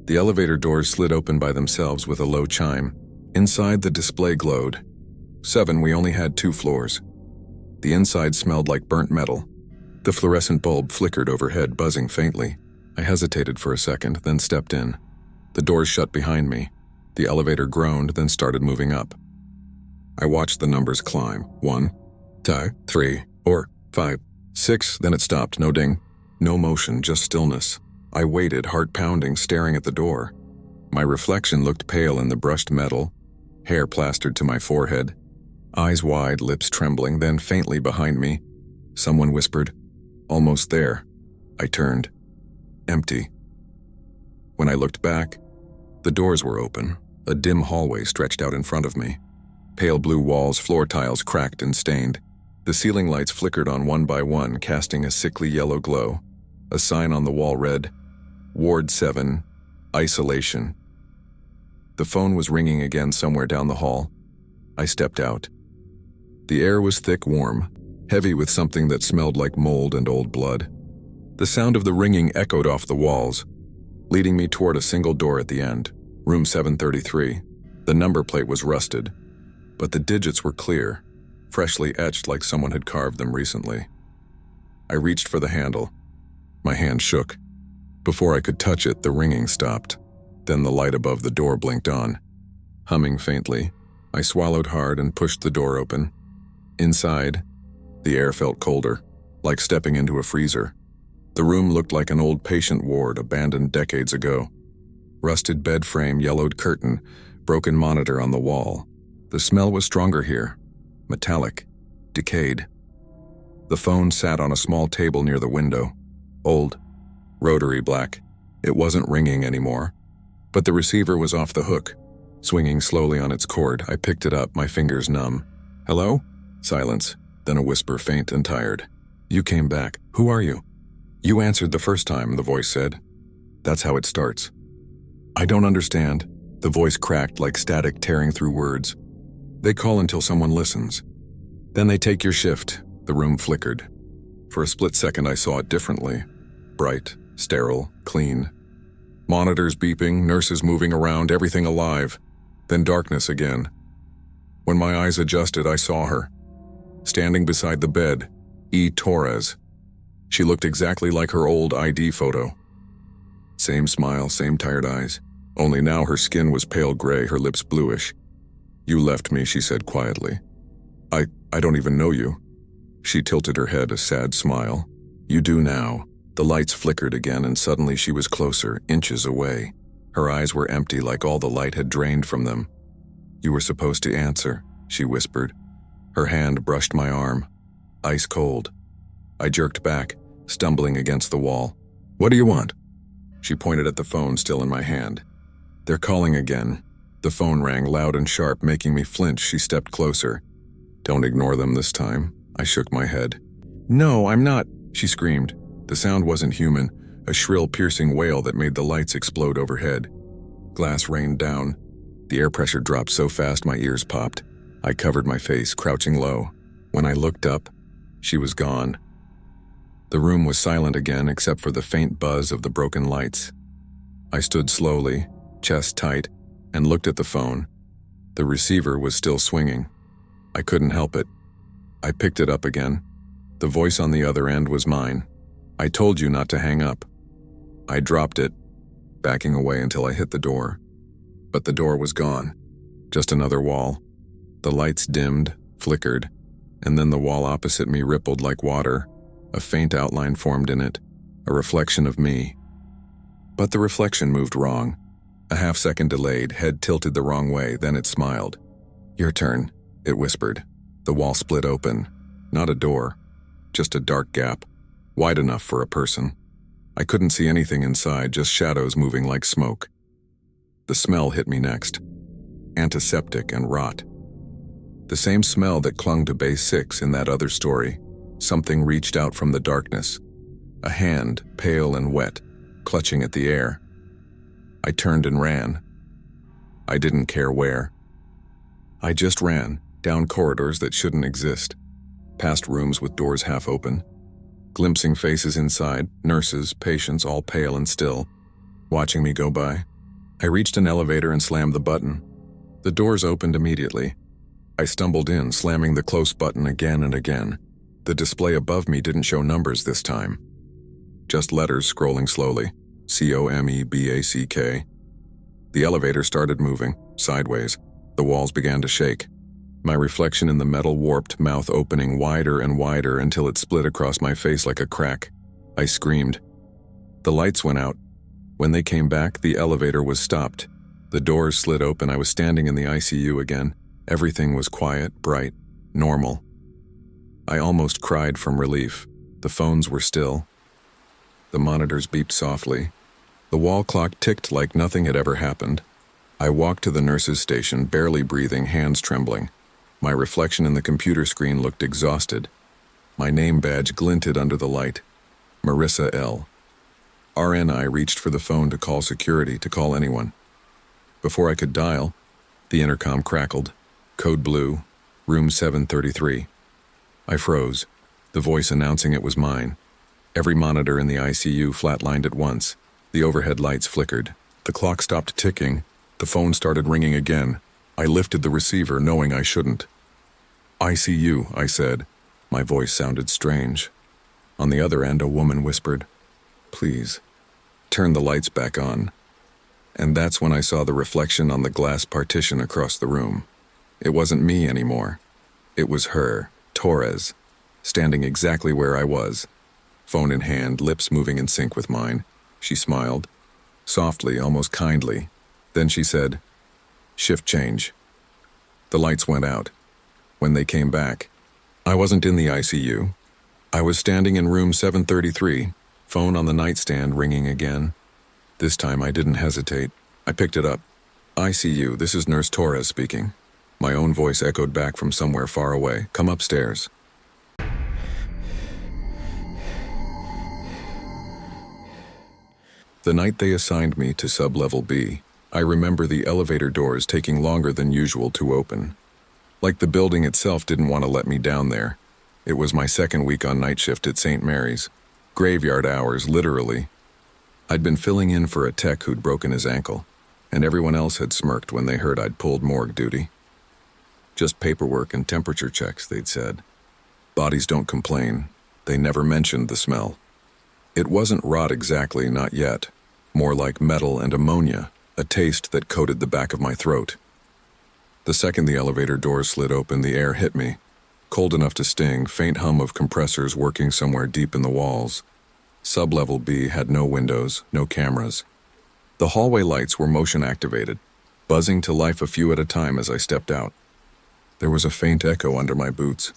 The elevator doors slid open by themselves with a low chime. Inside, the display glowed. 7, we only had 2 floors. The inside smelled like burnt metal. The fluorescent bulb flickered overhead, buzzing faintly. I hesitated for a second, then stepped in. The doors shut behind me. The elevator groaned, then started moving up. I watched the numbers climb. 1, 2, 3, 4, 5, 6, then it stopped, no ding. No motion, just stillness. I waited, heart pounding, staring at the door. My reflection looked pale in the brushed metal, hair plastered to my forehead. Eyes wide, lips trembling, then faintly behind me, someone whispered, "Almost there." I turned. Empty. When I looked back, the doors were open. A dim hallway stretched out in front of me. Pale blue walls, floor tiles cracked and stained. The ceiling lights flickered on one by one, casting a sickly yellow glow. A sign on the wall read, "Ward 7, Isolation." The phone was ringing again somewhere down the hall. I stepped out. The air was thick, warm, heavy with something that smelled like mold and old blood. The sound of the ringing echoed off the walls, leading me toward a single door at the end, room 733. The number plate was rusted, but the digits were clear. freshly etched like someone had carved them recently. I reached for the handle. My hand shook. Before I could touch it, the ringing stopped. Then the light above the door blinked on. Humming faintly, I swallowed hard and pushed the door open. Inside, the air felt colder, like stepping into a freezer. The room looked like an old patient ward abandoned decades ago. Rusted bed frame, yellowed curtain, broken monitor on the wall. The smell was stronger here, metallic, decayed. The phone sat on a small table near the window, old, rotary black. It wasn't ringing anymore, but the receiver was off the hook, swinging slowly on its cord. I picked it up, my fingers numb. "Hello?" Silence, then a whisper, faint and tired. "You came back. Who are you?" "You answered the first time," the voice said. "That's how it starts." "I don't understand." The voice cracked like static tearing through words. "They call until someone listens. Then they take your shift." The room flickered. For a split second I saw it differently. Bright, sterile, clean. Monitors beeping, nurses moving around, everything alive. Then darkness again. When my eyes adjusted, I saw her. Standing beside the bed, E. Torres. She looked exactly like her old ID photo. Same smile, same tired eyes. Only now her skin was pale gray, her lips bluish. "You left me," she said quietly. I don't even know you." She tilted her head, a sad smile. "You do now." The lights flickered again, and suddenly she was closer, inches away. Her eyes were empty, like all the light had drained from them. "You were supposed to answer," she whispered. Her hand brushed my arm, ice cold. I jerked back, stumbling against the wall. "What do you want?" She pointed at the phone still in my hand. "They're calling again." The phone rang loud and sharp, making me flinch. She stepped closer. "Don't ignore them this time." I shook my head. "No, I'm not," she screamed. The sound wasn't human, a shrill, piercing wail that made the lights explode overhead. Glass rained down. The air pressure dropped so fast my ears popped. I covered my face, crouching low. When I looked up, she was gone. The room was silent again, except for the faint buzz of the broken lights. I stood slowly, chest tight, and looked at the phone. The receiver was still swinging. I couldn't help it. I picked it up again. The voice on the other end was mine. "I told you not to hang up." I dropped it, backing away until I hit the door. But the door was gone. Just another wall. The lights dimmed, flickered, and then the wall opposite me rippled like water. A faint outline formed in it, a reflection of me. But the reflection moved wrong. A half-second delayed, head tilted the wrong way, then it smiled. "Your turn," it whispered. The wall split open. Not a door, just a dark gap, wide enough for a person. I couldn't see anything inside, just shadows moving like smoke. The smell hit me next. Antiseptic and rot. The same smell that clung to Base 6 in that other story. Something reached out from the darkness. A hand, pale and wet, clutching at the air. I turned and ran. I didn't care where. I just ran, down corridors that shouldn't exist, past rooms with doors half open, glimpsing faces inside, nurses, patients, all pale and still, watching me go by. I reached an elevator and slammed the button. The doors opened immediately. I stumbled in, slamming the close button again and again. The display above me didn't show numbers this time. Just letters scrolling slowly. COMEBACK. The elevator started moving, sideways. The walls began to shake. My reflection in the metal warped, mouth opening wider and wider until it split across my face like a crack. I screamed. The lights went out. When they came back, the elevator was stopped. The doors slid open. I was standing in the ICU again. Everything was quiet, bright, normal. I almost cried from relief. The phones were still. The monitors beeped softly. The wall clock ticked like nothing had ever happened. I walked to the nurse's station, barely breathing, hands trembling. My reflection in the computer screen looked exhausted. My name badge glinted under the light. Marissa L. RNI reached for the phone to call security, to call anyone. Before I could dial, the intercom crackled. Code blue, room 733. I froze, the voice announcing it was mine. Every monitor in the ICU flatlined at once. The overhead lights flickered. The clock stopped ticking. The phone started ringing again. I lifted the receiver, knowing I shouldn't. ICU, I said. My voice sounded strange. On the other end, a woman whispered, "Please, turn the lights back on." And that's when I saw the reflection on the glass partition across the room. It wasn't me anymore. It was her, Torres, standing exactly where I was. Phone in hand, lips moving in sync with mine. She smiled, softly, almost kindly. Then she said, "Shift change." The lights went out. When they came back, I wasn't in the ICU. I was standing in room 733, phone on the nightstand ringing again. This time I didn't hesitate. I picked it up. "ICU, this is Nurse Torres speaking." My own voice echoed back from somewhere far away. "Come upstairs." The night they assigned me to sub-level B, I remember the elevator doors taking longer than usual to open. Like the building itself didn't want to let me down there. It was my second week on night shift at St. Mary's. Graveyard hours, literally. I'd been filling in for a tech who'd broken his ankle, and everyone else had smirked when they heard I'd pulled morgue duty. Just paperwork and temperature checks, they'd said. Bodies don't complain. They never mentioned the smell. It wasn't rot exactly, not yet. More like metal and ammonia, a taste that coated the back of my throat. The second the elevator doors slid open, the air hit me. Cold enough to sting, faint hum of compressors working somewhere deep in the walls. Sub-level B had no windows, no cameras. The hallway lights were motion-activated, buzzing to life a few at a time as I stepped out. There was a faint echo under my boots,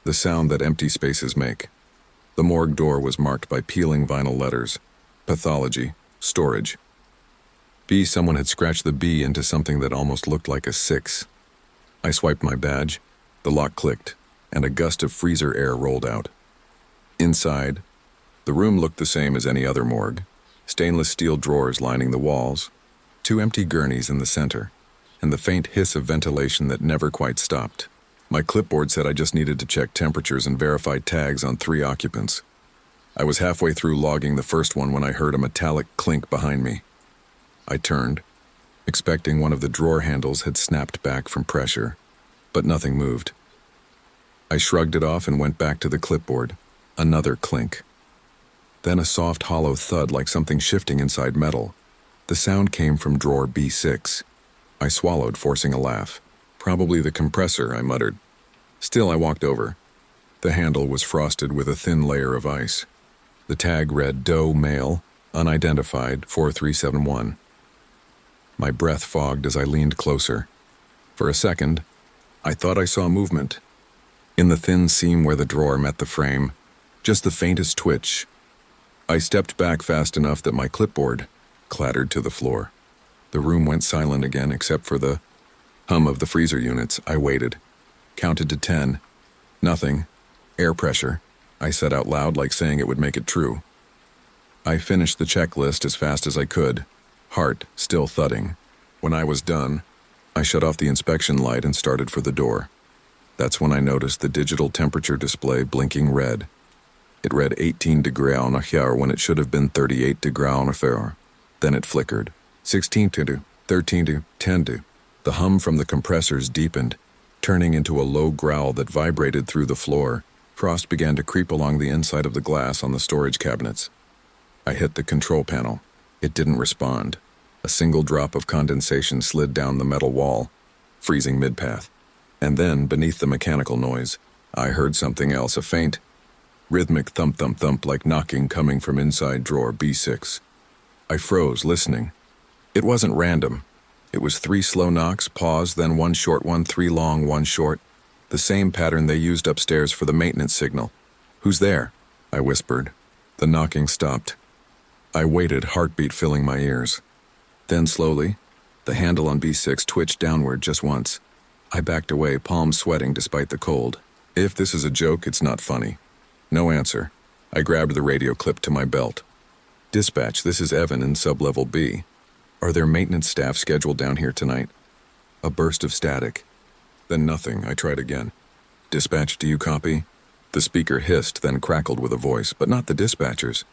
the sound that empty spaces make. The morgue door was marked by peeling vinyl letters. Pathology, storage. B, someone had scratched the B into something that almost looked like a 6. I swiped my badge, the lock clicked, and a gust of freezer air rolled out. Inside, the room looked the same as any other morgue. Stainless steel drawers lining the walls, 2 empty gurneys in the center, and the faint hiss of ventilation that never quite stopped. My clipboard said I just needed to check temperatures and verify tags on 3 occupants. I was halfway through logging the first one when I heard a metallic clink behind me. I turned, expecting one of the drawer handles had snapped back from pressure, but nothing moved. I shrugged it off and went back to the clipboard. Another clink. Then a soft, hollow thud like something shifting inside metal. The sound came from drawer B6. I swallowed, forcing a laugh. "Probably the compressor," I muttered. Still, I walked over. The handle was frosted with a thin layer of ice. The tag read Doe Male, Unidentified, 4371. My breath fogged as I leaned closer. For a second, I thought I saw movement. In the thin seam where the drawer met the frame, just the faintest twitch. I stepped back fast enough that my clipboard clattered to the floor. The room went silent again except for the hum of the freezer units. I waited. Counted to 10. Nothing. Air pressure. I said out loud, like saying it would make it true. I finished the checklist as fast as I could, heart still thudding. When I was done, I shut off the inspection light and started for the door. That's when I noticed the digital temperature display blinking red. It read 18 degrees when it should have been 38 degrees. Then it flickered. 16 to 13 to 10 to. The hum from the compressors deepened, turning into a low growl that vibrated through the floor. Frost began to creep along the inside of the glass on the storage cabinets. I hit the control panel. It didn't respond. A single drop of condensation slid down the metal wall, freezing mid-path. And then, beneath the mechanical noise, I heard something else, a faint, rhythmic thump-thump-thump like knocking coming from inside drawer B6. I froze, listening. It wasn't random. It was 3 slow knocks, pause, then 1 short one, 3 long, 1 short. The same pattern they used upstairs for the maintenance signal. "Who's there?" I whispered. The knocking stopped. I waited, heartbeat filling my ears. Then slowly, the handle on B6 twitched downward just once. I backed away, palms sweating despite the cold. If this is a joke, it's not funny. No answer. I grabbed the radio clip to my belt. "Dispatch, this is Evan in sub-level B. Are there maintenance staff scheduled down here tonight?" A burst of static. Then nothing. I tried again. "Dispatch, do you copy?" The speaker hissed, then crackled with a voice, but not the dispatcher's.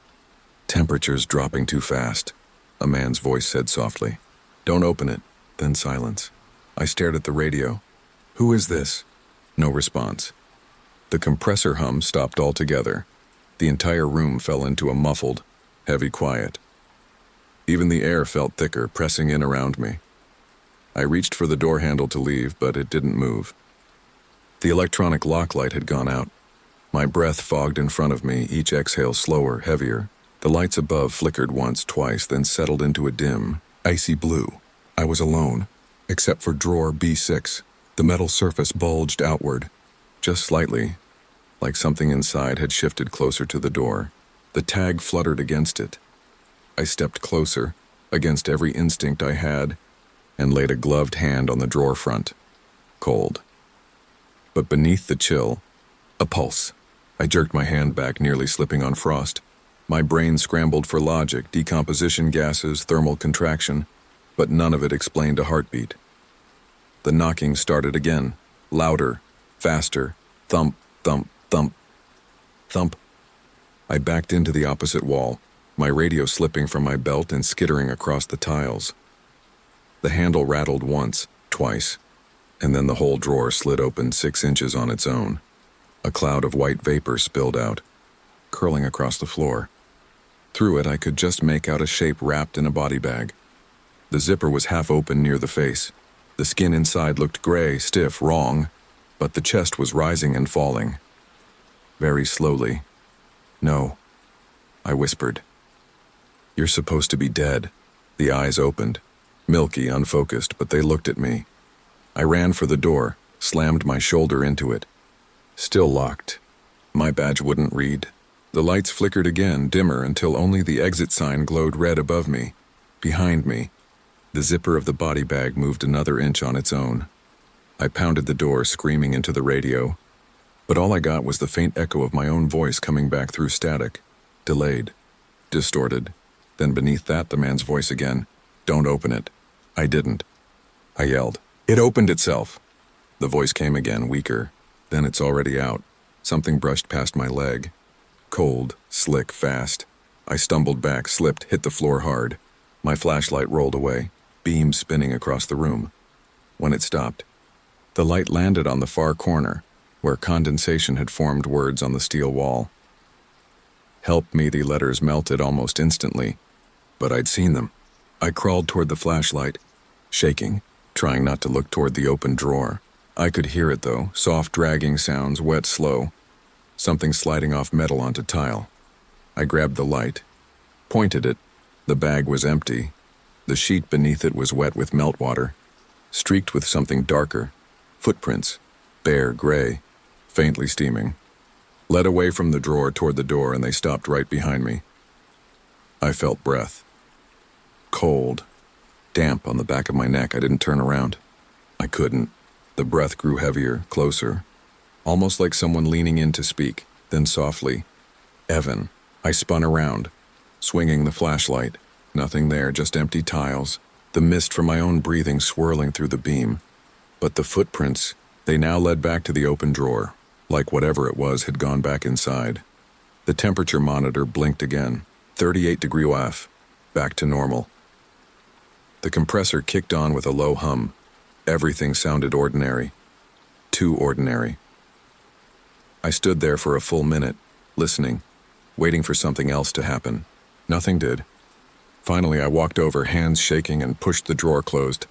"Temperature's dropping too fast," a man's voice said softly. "Don't open it." Then silence. I stared at the radio. "Who is this?" No response. The compressor hum stopped altogether. The entire room fell into a muffled, heavy quiet. Even the air felt thicker, pressing in around me. I reached for the door handle to leave, but it didn't move. The electronic lock light had gone out. My breath fogged in front of me, each exhale slower, heavier. The lights above flickered once, twice, then settled into a dim, icy blue. I was alone, except for drawer B6. The metal surface bulged outward, just slightly, like something inside had shifted closer to the door. The tag fluttered against it. I stepped closer, against every instinct I had, and laid a gloved hand on the drawer front. Cold. But beneath the chill, a pulse. I jerked my hand back, nearly slipping on frost. My brain scrambled for logic, decomposition gases, thermal contraction, but none of it explained a heartbeat. The knocking started again, louder, faster, thump, thump, thump, thump. I backed into the opposite wall, my radio slipping from my belt and skittering across the tiles. The handle rattled once, twice, and then the whole drawer slid open 6 inches on its own. A cloud of white vapor spilled out, curling across the floor. Through it, I could just make out a shape wrapped in a body bag. The zipper was half open near the face. The skin inside looked gray, stiff, wrong, but the chest was rising and falling. Very slowly. "No," I whispered. "You're supposed to be dead." The eyes opened, milky, unfocused, but they looked at me. I ran for the door, slammed my shoulder into it. Still locked. My badge wouldn't read. The lights flickered again, dimmer, until only the exit sign glowed red above me. Behind me, the zipper of the body bag moved another inch on its own. I pounded the door, screaming into the radio, but all I got was the faint echo of my own voice coming back through static, delayed, distorted. Then beneath that, the man's voice again. "Don't open it." I didn't. I yelled. "It opened itself." The voice came again, weaker. Then "It's already out." Something brushed past my leg. Cold, slick, fast. I stumbled back, slipped, hit the floor hard. My flashlight rolled away, beam spinning across the room. When it stopped, the light landed on the far corner, where condensation had formed words on the steel wall. "Help me," the letters melted almost instantly, but I'd seen them. I crawled toward the flashlight, shaking, trying not to look toward the open drawer. I could hear it though, soft dragging sounds, wet, slow. Something sliding off metal onto tile. I grabbed the light, pointed it. The bag was empty. The sheet beneath it was wet with meltwater, streaked with something darker. Footprints, bare, gray, faintly steaming. Led away from the drawer toward the door, and they stopped right behind me. I felt breath. Cold, damp on the back of my neck. I didn't turn around. I couldn't. The breath grew heavier, closer, almost like someone leaning in to speak. Then softly, "Evan." I spun around, swinging the flashlight. Nothing there, just empty tiles, the mist from my own breathing swirling through the beam. But the footprints, they now led back to the open drawer, like whatever it was had gone back inside. The temperature monitor blinked again. 38 F, back to normal. The compressor kicked on with a low hum. Everything sounded ordinary. Too ordinary. I stood there for a full minute, listening, waiting for something else to happen. Nothing did. Finally, I walked over, hands shaking, and pushed the drawer closed.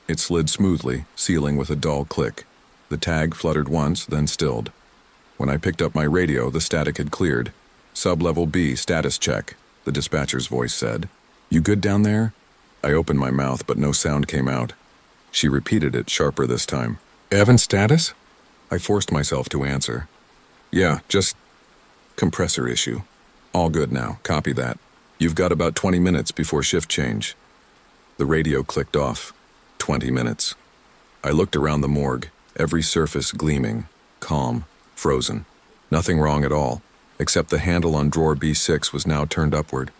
It slid smoothly, sealing with a dull click. The tag fluttered once, then stilled. When I picked up my radio, the static had cleared. "Sub-level B, status check," the dispatcher's voice said. "You good down there?" I opened my mouth, but no sound came out. She repeated it, sharper this time. "Evan, status?" I forced myself to answer. "Yeah, just compressor issue. All good now, copy that. You've got about 20 minutes before shift change." The radio clicked off. 20 minutes. I looked around the morgue, every surface gleaming, calm, frozen. Nothing wrong at all, except the handle on drawer B6 was now turned upward,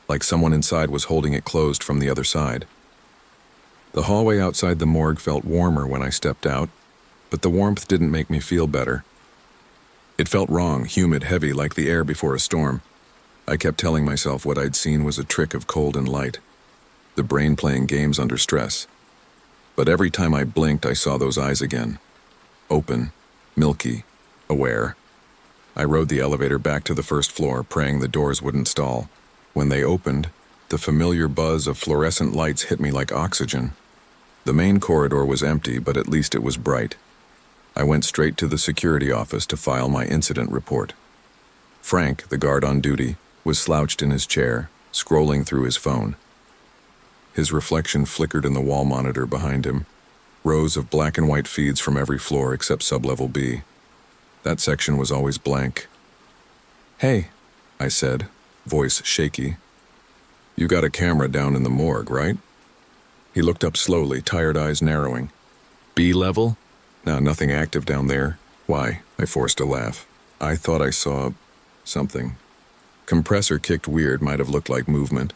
like someone inside was holding it closed from the other side. The hallway outside the morgue felt warmer when I stepped out, but the warmth didn't make me feel better. It felt wrong, humid, heavy, like the air before a storm. I kept telling myself what I'd seen was a trick of cold and light, the brain playing games under stress. But every time I blinked, I saw those eyes again. Open, milky, aware. I rode the elevator back to the first floor, praying the doors wouldn't stall. When they opened, the familiar buzz of fluorescent lights hit me like oxygen. The main corridor was empty, but at least it was bright. I went straight to the security office to file my incident report. Frank, the guard on duty, was slouched in his chair, scrolling through his phone. His reflection flickered in the wall monitor behind him, rows of black and white feeds from every floor except sublevel B. That section was always blank. "Hey," I said, voice shaky. "You got a camera down in the morgue, right?" He looked up slowly, tired eyes narrowing. "B level? No, nothing active down there." "Why?" I forced a laugh. "I thought I saw something." "Compressor kicked weird, might have looked like movement."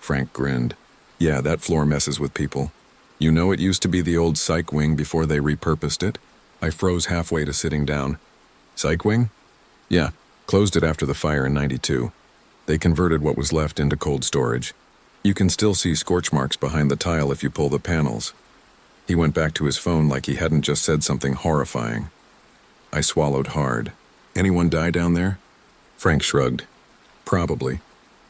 Frank grinned. "Yeah, that floor messes with people. You know it used to be the old psych wing before they repurposed it?" I froze halfway to sitting down. "Psych wing?" "Yeah, closed it after the fire in '92. They converted what was left into cold storage. You can still see scorch marks behind the tile if you pull the panels." He went back to his phone like he hadn't just said something horrifying. I swallowed hard. "Anyone die down there?" Frank shrugged. "Probably.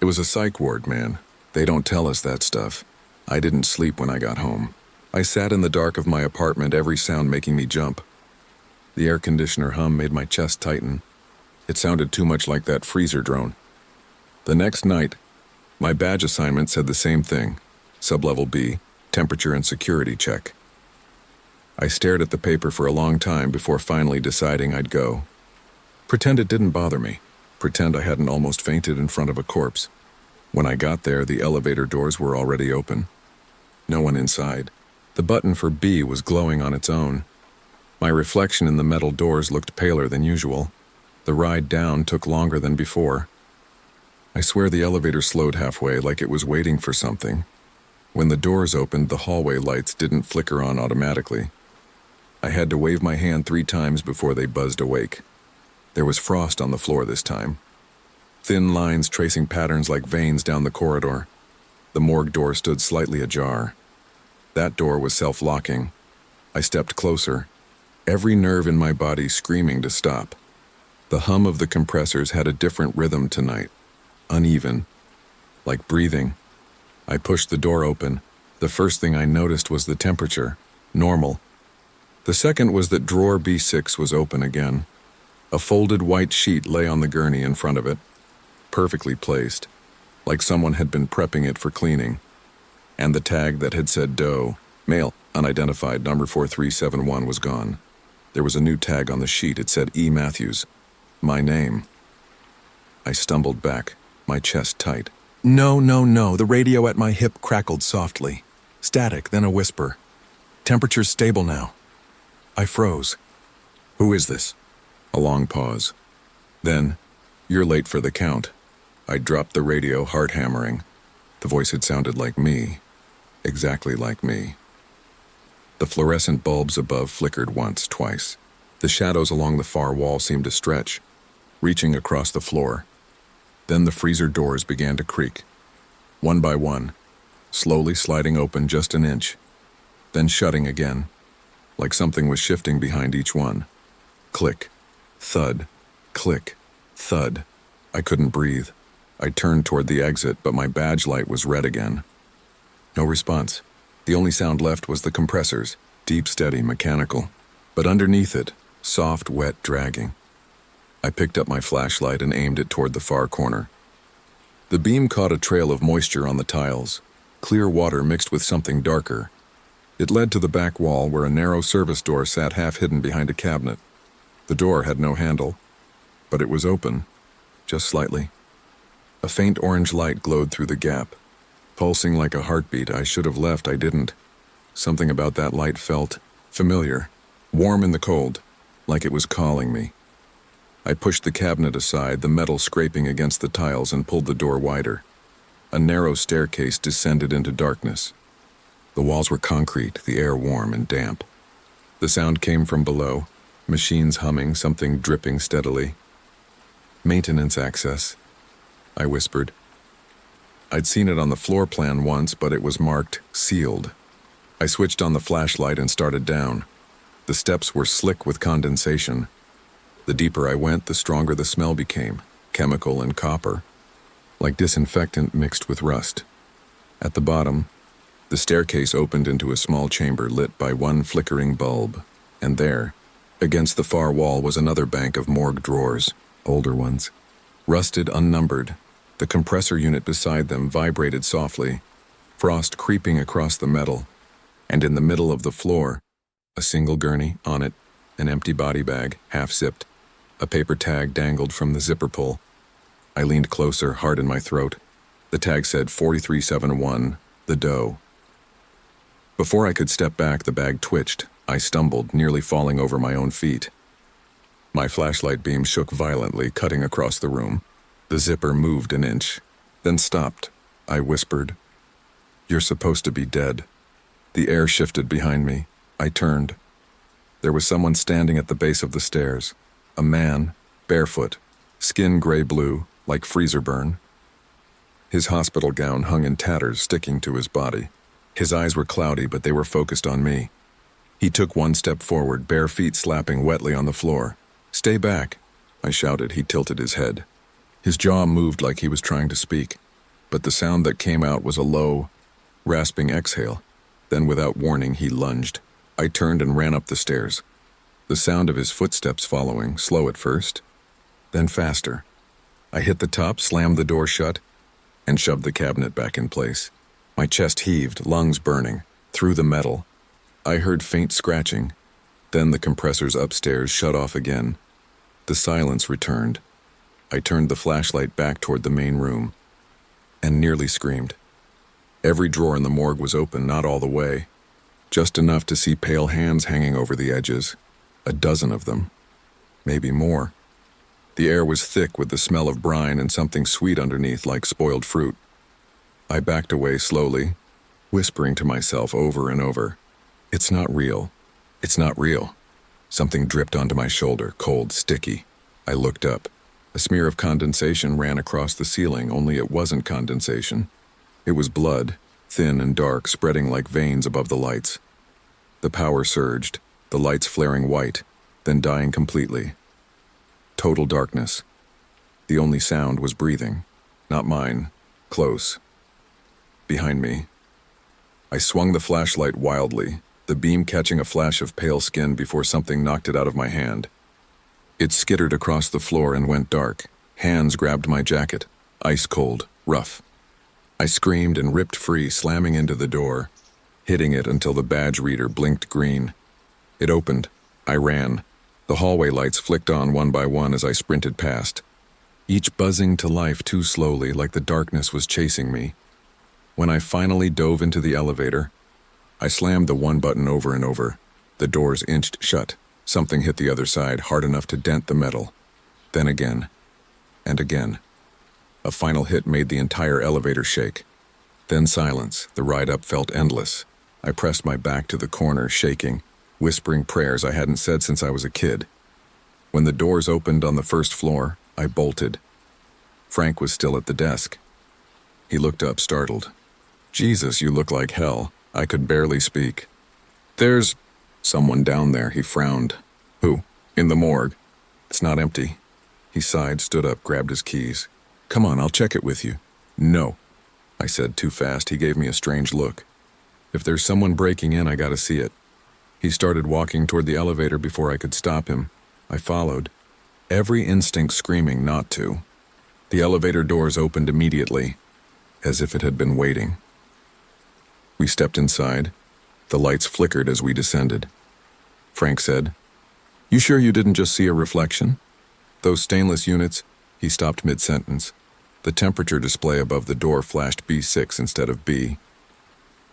It was a psych ward, man. They don't tell us that stuff. I didn't sleep when I got home. I sat in the dark of my apartment, every sound making me jump. The air conditioner hum made my chest tighten. It sounded too much like that freezer drone. The next night, my badge assignment said the same thing. Sublevel B, temperature and security check. I stared at the paper for a long time before finally deciding I'd go. Pretend it didn't bother me. Pretend I hadn't almost fainted in front of a corpse. When I got there, the elevator doors were already open. No one inside. The button for B was glowing on its own. My reflection in the metal doors looked paler than usual. The ride down took longer than before. I swear the elevator slowed halfway, like it was waiting for something. When the doors opened, the hallway lights didn't flicker on automatically. I had to wave my hand 3 times before they buzzed awake. There was frost on the floor this time. Thin lines tracing patterns like veins down the corridor. The morgue door stood slightly ajar. That door was self-locking. I stepped closer, every nerve in my body screaming to stop. The hum of the compressors had a different rhythm tonight, uneven, like breathing. I pushed the door open. The first thing I noticed was the temperature, normal. The second was that drawer B6 was open again. A folded white sheet lay on the gurney in front of it, perfectly placed, like someone had been prepping it for cleaning. And the tag that had said Doe, male, unidentified, number 4371 was gone. There was a new tag on the sheet. It said E. Matthews, my name. I stumbled back, my chest tight. No, no, no, the radio at my hip crackled softly. Static, then a whisper. Temperature's stable now. I froze. Who is this? A long pause. Then, you're late for the count. I dropped the radio, heart hammering. The voice had sounded like me. Exactly like me. The fluorescent bulbs above flickered once, twice. The shadows along the far wall seemed to stretch, reaching across the floor. Then the freezer doors began to creak. One by one, slowly sliding open just an inch, then shutting again, like something was shifting behind each one. Click, thud, click, thud. I couldn't breathe. I turned toward the exit, but my badge light was red again. No response. The only sound left was the compressors, deep, steady, mechanical. But underneath it, soft, wet dragging. I picked up my flashlight and aimed it toward the far corner. The beam caught a trail of moisture on the tiles, clear water mixed with something darker. It led to the back wall where a narrow service door sat half hidden behind a cabinet. The door had no handle, but it was open, just slightly. A faint orange light glowed through the gap, pulsing like a heartbeat. I should have left, I didn't. Something about that light felt familiar, warm in the cold, like it was calling me. I pushed the cabinet aside, the metal scraping against the tiles, and pulled the door wider. A narrow staircase descended into darkness. The walls were concrete, the air warm and damp. The sound came from below, machines humming, something dripping steadily. Maintenance access, I whispered. I'd seen it on the floor plan once, but it was marked sealed. I switched on the flashlight and started down. The steps were slick with condensation. The deeper I went, the stronger the smell became, chemical and copper, like disinfectant mixed with rust. At the bottom, the staircase opened into a small chamber lit by one flickering bulb, and there, against the far wall, was another bank of morgue drawers, older ones. Rusted, unnumbered, the compressor unit beside them vibrated softly, frost creeping across the metal, and in the middle of the floor, a single gurney, on it, an empty body bag, half-zipped. A paper tag dangled from the zipper pull. I leaned closer, heart in my throat. The tag said 4371, the dough. Before I could step back, the bag twitched. I stumbled, nearly falling over my own feet. My flashlight beam shook violently, cutting across the room. The zipper moved an inch, then stopped. I whispered, "You're supposed to be dead." The air shifted behind me. I turned. There was someone standing at the base of the stairs. A man, barefoot, skin gray-blue, like freezer burn. His hospital gown hung in tatters, sticking to his body. His eyes were cloudy, but they were focused on me. He took one step forward, bare feet slapping wetly on the floor. "Stay back," I shouted. He tilted his head. His jaw moved like he was trying to speak, but the sound that came out was a low, rasping exhale. Then, without warning, he lunged. I turned and ran up the stairs. The sound of his footsteps following, slow at first, then faster. I hit the top, slammed the door shut, and shoved the cabinet back in place. My chest heaved, lungs burning, through the metal. I heard faint scratching. Then the compressors upstairs shut off again. The silence returned. I turned the flashlight back toward the main room and nearly screamed. Every drawer in the morgue was open, not all the way, just enough to see pale hands hanging over the edges. A dozen of them, maybe more. The air was thick with the smell of brine and something sweet underneath, like spoiled fruit. I backed away slowly, whispering to myself over and over, "It's not real. It's not real." Something dripped onto my shoulder, cold, sticky. I looked up. A smear of condensation ran across the ceiling, only it wasn't condensation. It was blood, thin and dark, spreading like veins above the lights. The power surged, the lights flaring white, then dying completely. Total darkness. The only sound was breathing. Not mine. Close. Behind me. I swung the flashlight wildly, the beam catching a flash of pale skin before something knocked it out of my hand. It skittered across the floor and went dark. Hands grabbed my jacket, ice cold, rough. I screamed and ripped free, slamming into the door, hitting it until the badge reader blinked green. It opened. I ran. The hallway lights flicked on one by one as I sprinted past, each buzzing to life too slowly, like the darkness was chasing me. When I finally dove into the elevator, I slammed the one button over and over. The doors inched shut. Something hit the other side, hard enough to dent the metal. Then again, and again. A final hit made the entire elevator shake. Then silence. The ride up felt endless. I pressed my back to the corner, shaking, whispering prayers I hadn't said since I was a kid. When the doors opened on the first floor, I bolted. Frank was still at the desk. He looked up, startled. "Jesus, you look like hell." I could barely speak. "There's someone down there," he frowned. "Who?" "In the morgue. It's not empty." He sighed, stood up, grabbed his keys. "Come on, I'll check it with you." "No," I said too fast. He gave me a strange look. "If there's someone breaking in, I gotta see it." He started walking toward the elevator before I could stop him. I followed, every instinct screaming not to. The elevator doors opened immediately, as if it had been waiting. We stepped inside. The lights flickered as we descended. Frank said, "You sure you didn't just see a reflection? Those stainless units—" He stopped mid-sentence. The temperature display above the door flashed B6 instead of B.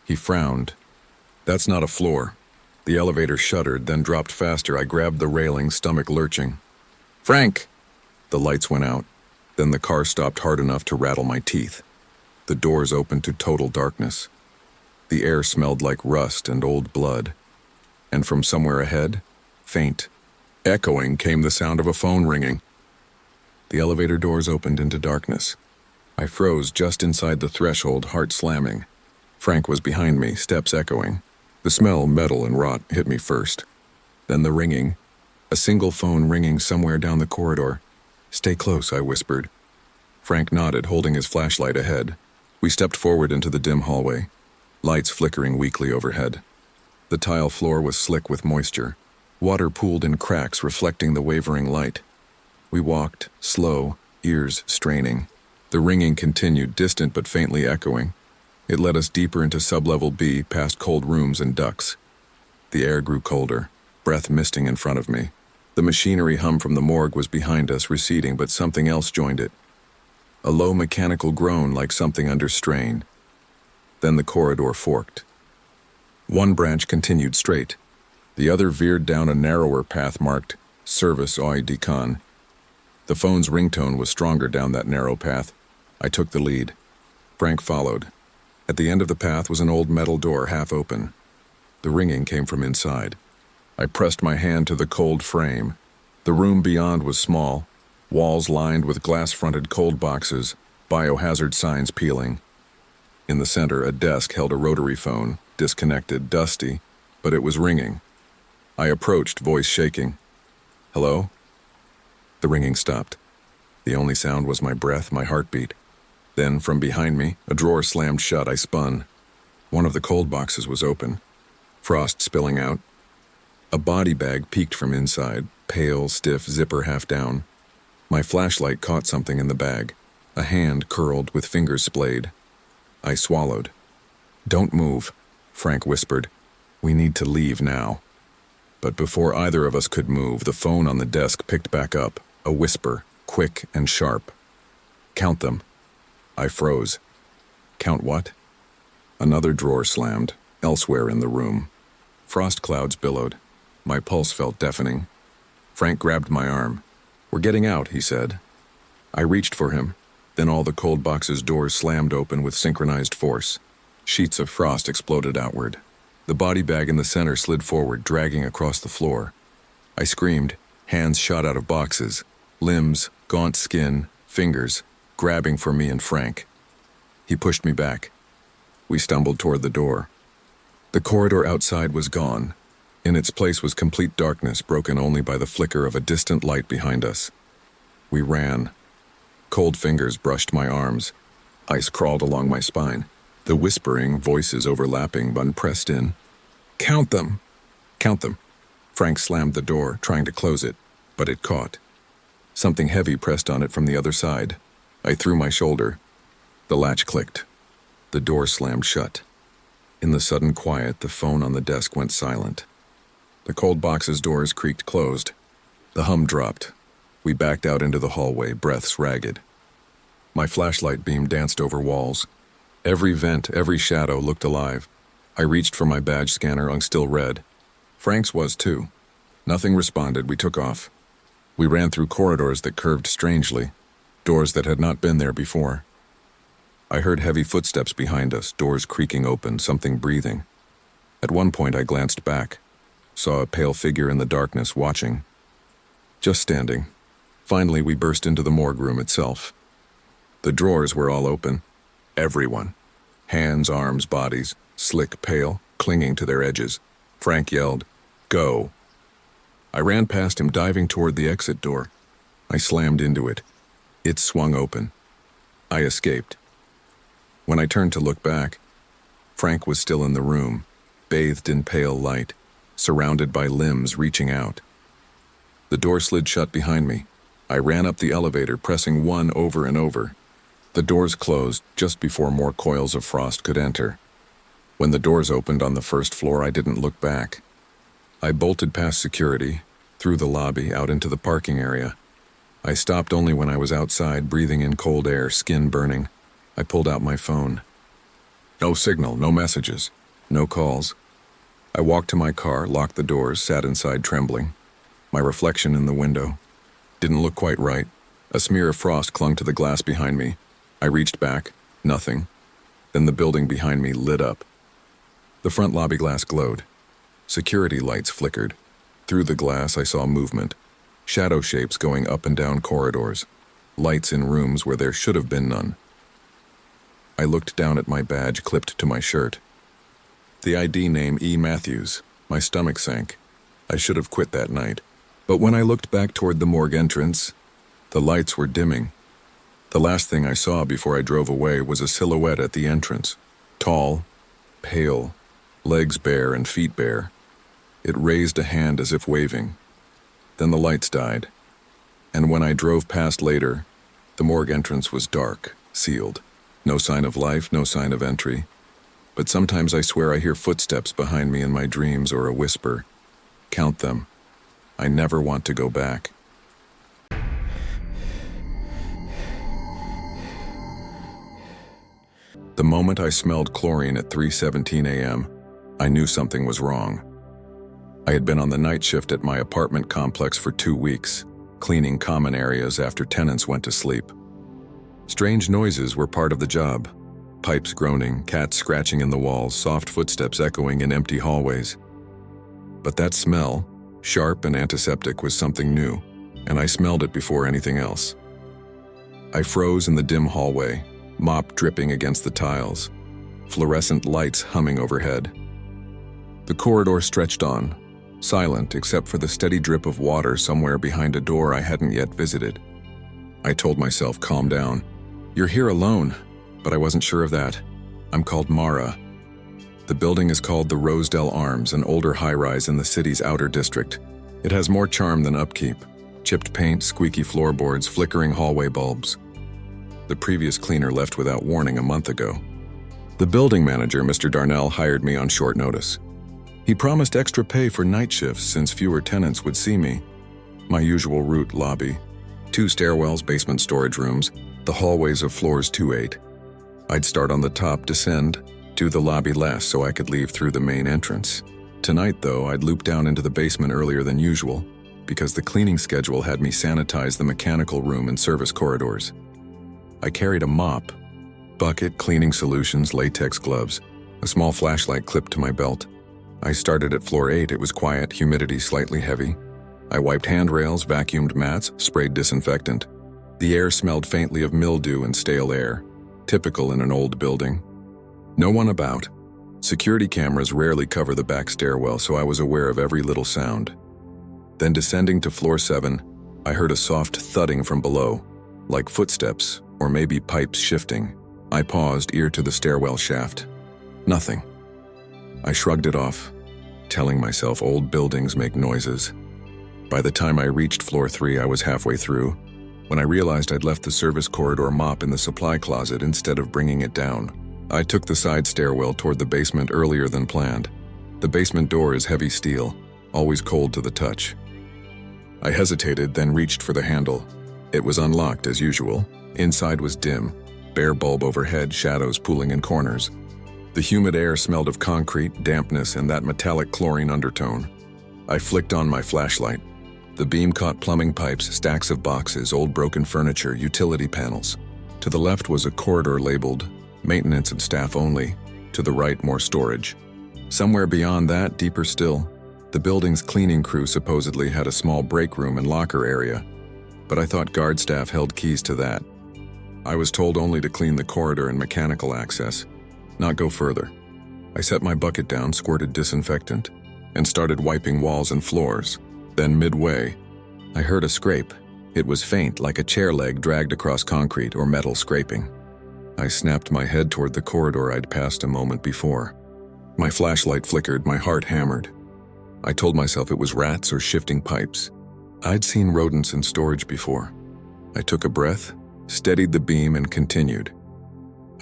He frowned. "That's not a floor." The elevator shuddered, then dropped faster. I grabbed the railing, stomach lurching. "Frank!" The lights went out. Then the car stopped hard enough to rattle my teeth. The doors opened to total darkness. The air smelled like rust and old blood. And from somewhere ahead, faint, echoing, came the sound of a phone ringing. The elevator doors opened into darkness. I froze just inside the threshold, heart slamming. Frank was behind me, steps echoing. The smell, metal and rot, hit me first. Then the ringing. A single phone ringing somewhere down the corridor. "Stay close," I whispered. Frank nodded, holding his flashlight ahead. We stepped forward into the dim hallway, lights flickering weakly overhead. The tile floor was slick with moisture. Water pooled in cracks, reflecting the wavering light. We walked, slow, ears straining. The ringing continued, distant but faintly echoing. It led us deeper into sublevel B, past cold rooms and ducts. The air grew colder, breath misting in front of me. The machinery hum from the morgue was behind us, receding, but something else joined it. A low mechanical groan like something under strain. Then the corridor forked. One branch continued straight. The other veered down a narrower path marked Service Oi Decon. The phone's ringtone was stronger down that narrow path. I took the lead. Frank followed. At the end of the path was an old metal door, half open. The ringing came from inside. I pressed my hand to the cold frame. The room beyond was small, walls lined with glass-fronted cold boxes, biohazard signs peeling. In the center, a desk held a rotary phone, disconnected, dusty, but it was ringing. I approached, voice shaking. "Hello?" The ringing stopped. The only sound was my breath, my heartbeat. Then, from behind me, a drawer slammed shut. I spun. One of the cold boxes was open, frost spilling out. A body bag peeked from inside, pale, stiff, zipper half down. My flashlight caught something in the bag, a hand curled with fingers splayed. I swallowed. "Don't move," Frank whispered. "We need to leave now." But before either of us could move, the phone on the desk picked back up, a whisper, quick and sharp. "Count them." I froze. "Count what?" Another drawer slammed, elsewhere in the room. Frost clouds billowed. My pulse felt deafening. Frank grabbed my arm. "We're getting out," he said. I reached for him. Then all the cold box's doors slammed open with synchronized force. Sheets of frost exploded outward. The body bag in the center slid forward, dragging across the floor. I screamed. Hands shot out of boxes. Limbs, gaunt skin, fingers, grabbing for me and Frank. He pushed me back. We stumbled toward the door. The corridor outside was gone. In its place was complete darkness, broken only by the flicker of a distant light behind us. We ran. Cold fingers brushed my arms. Ice crawled along my spine. The whispering, voices overlapping, bun pressed in. "Count them!" "Count them!" Frank slammed the door, trying to close it, but it caught. Something heavy pressed on it from the other side. I threw my shoulder. The latch clicked. The door slammed shut. In the sudden quiet, the phone on the desk went silent. The cold box's doors creaked closed. The hum dropped. We backed out into the hallway, breaths ragged. My flashlight beam danced over walls. Every vent, every shadow looked alive. I reached for my badge scanner, still red. Frank's was too. Nothing responded. We took off. We ran through corridors that curved strangely, doors that had not been there before. I heard heavy footsteps behind us, doors creaking open, something breathing. At one point I glanced back, saw a pale figure in the darkness watching. Just standing. Finally we burst into the morgue room itself. The drawers were all open. Everyone. Hands, arms, bodies, slick, pale, clinging to their edges. Frank yelled, "Go!" I ran past him, diving toward the exit door. I slammed into it. It swung open. I escaped. When I turned to look back, Frank was still in the room, bathed in pale light, surrounded by limbs reaching out. The door slid shut behind me. I ran up the elevator, pressing one over and over. The doors closed just before more coils of frost could enter. When the doors opened on the first floor, I didn't look back. I bolted past security, through the lobby, out into the parking area. I stopped only when I was outside, breathing in cold air, skin burning. I pulled out my phone. No signal, no messages, no calls. I walked to my car, locked the doors, sat inside trembling. My reflection in the window didn't look quite right. A smear of frost clung to the glass behind me. I reached back, nothing. Then the building behind me lit up. The front lobby glass glowed. Security lights flickered. Through the glass I saw movement. Shadow shapes going up and down corridors. Lights in rooms where there should have been none. I looked down at my badge clipped to my shirt. The ID name E. Matthews. My stomach sank. I should have quit that night. But when I looked back toward the morgue entrance, the lights were dimming. The last thing I saw before I drove away was a silhouette at the entrance. Tall, pale, legs bare and feet bare. It raised a hand as if waving. Then the lights died. And when I drove past later, the morgue entrance was dark, sealed. No sign of life, no sign of entry. But sometimes I swear I hear footsteps behind me in my dreams or a whisper. Count them. I never want to go back. The moment I smelled chlorine at 3:17 a.m., I knew something was wrong. I had been on the night shift at my apartment complex for 2 weeks, cleaning common areas after tenants went to sleep. Strange noises were part of the job. Pipes groaning, cats scratching in the walls, soft footsteps echoing in empty hallways. But that smell, sharp and antiseptic, was something new, and I smelled it before anything else. I froze in the dim hallway, mop dripping against the tiles, fluorescent lights humming overhead. The corridor stretched on, silent except for the steady drip of water somewhere behind a door I hadn't yet visited. I told myself, calm down. You're here alone, but I wasn't sure of that. I'm called Mara. The building is called the Rosedale Arms, an older high-rise in the city's outer district. It has more charm than upkeep. Chipped paint, squeaky floorboards, flickering hallway bulbs. The previous cleaner left without warning a month ago. The building manager, Mr. Darnell, hired me on short notice. He promised extra pay for night shifts since fewer tenants would see me. My usual route: lobby, 2 stairwells, basement storage rooms, the hallways of floors 2-8. I'd start on the top, descend, do the lobby last so I could leave through the main entrance. Tonight, though, I'd loop down into the basement earlier than usual because the cleaning schedule had me sanitize the mechanical room and service corridors. I carried a mop, bucket, cleaning solutions, latex gloves, a small flashlight clipped to my belt. I started at floor 8. It was quiet, humidity slightly heavy. I wiped handrails, vacuumed mats, sprayed disinfectant. The air smelled faintly of mildew and stale air, typical in an old building. No one about. Security cameras rarely cover the back stairwell, so I was aware of every little sound. Then descending to floor 7, I heard a soft thudding from below, like footsteps, or maybe pipes shifting. I paused, ear to the stairwell shaft. Nothing. I shrugged it off, telling myself old buildings make noises. By the time I reached floor 3, I was halfway through, when I realized I'd left the service corridor mop in the supply closet instead of bringing it down. I took the side stairwell toward the basement earlier than planned. The basement door is heavy steel, always cold to the touch. I hesitated, then reached for the handle. It was unlocked as usual. Inside was dim, bare bulb overhead, shadows pooling in corners. The humid air smelled of concrete, dampness, and that metallic chlorine undertone. I flicked on my flashlight. The beam caught plumbing pipes, stacks of boxes, old broken furniture, utility panels. To the left was a corridor labeled maintenance and staff only. To the right, more storage. Somewhere beyond that, deeper still, the building's cleaning crew supposedly had a small break room and locker area, but I thought guard staff held keys to that. I was told only to clean the corridor and mechanical access, not go further. I set my bucket down, squirted disinfectant, and started wiping walls and floors. Then midway, I heard a scrape. It was faint, like a chair leg dragged across concrete or metal scraping. I snapped my head toward the corridor I'd passed a moment before. My flashlight flickered, my heart hammered. I told myself it was rats or shifting pipes. I'd seen rodents in storage before. I took a breath, steadied the beam, and continued.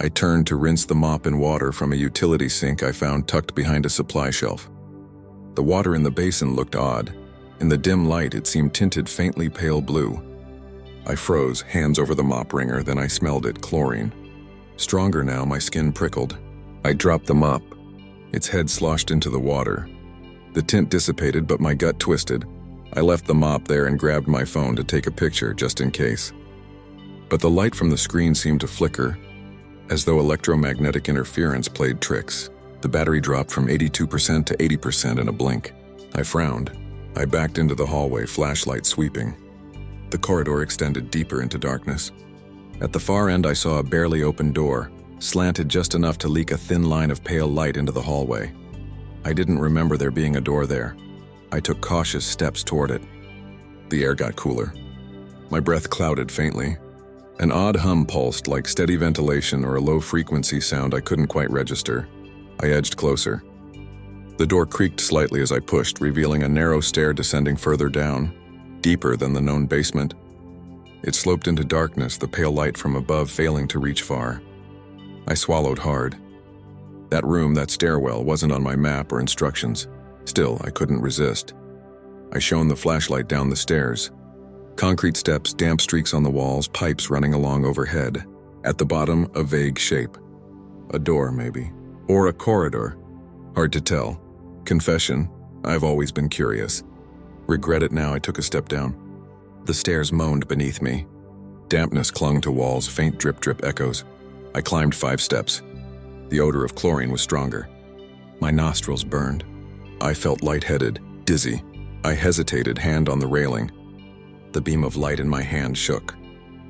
I turned to rinse the mop in water from a utility sink I found tucked behind a supply shelf. The water in the basin looked odd. In the dim light, it seemed tinted faintly pale blue. I froze, hands over the mop wringer, then I smelled it, chlorine. Stronger now, my skin prickled. I dropped the mop. Its head sloshed into the water. The tint dissipated, but my gut twisted. I left the mop there and grabbed my phone to take a picture, just in case. But the light from the screen seemed to flicker, as though electromagnetic interference played tricks. The battery dropped from 82% to 80% in a blink. I frowned. I backed into the hallway, flashlight sweeping. The corridor extended deeper into darkness. At the far end, I saw a barely open door, slanted just enough to leak a thin line of pale light into the hallway. I didn't remember there being a door there. I took cautious steps toward it. The air got cooler. My breath clouded faintly. An odd hum pulsed, like steady ventilation or a low-frequency sound I couldn't quite register. I edged closer. The door creaked slightly as I pushed, revealing a narrow stair descending further down, deeper than the known basement. It sloped into darkness, the pale light from above failing to reach far. I swallowed hard. That room, that stairwell, wasn't on my map or instructions. Still, I couldn't resist. I shone the flashlight down the stairs. Concrete steps, damp streaks on the walls, pipes running along overhead. At the bottom, a vague shape. A door, maybe. Or a corridor. Hard to tell. Confession, I've always been curious. Regret it now, I took a step down. The stairs moaned beneath me. Dampness clung to walls, faint drip-drip echoes. I climbed 5 steps. The odor of chlorine was stronger. My nostrils burned. I felt lightheaded, dizzy. I hesitated, hand on the railing. The beam of light in my hand shook.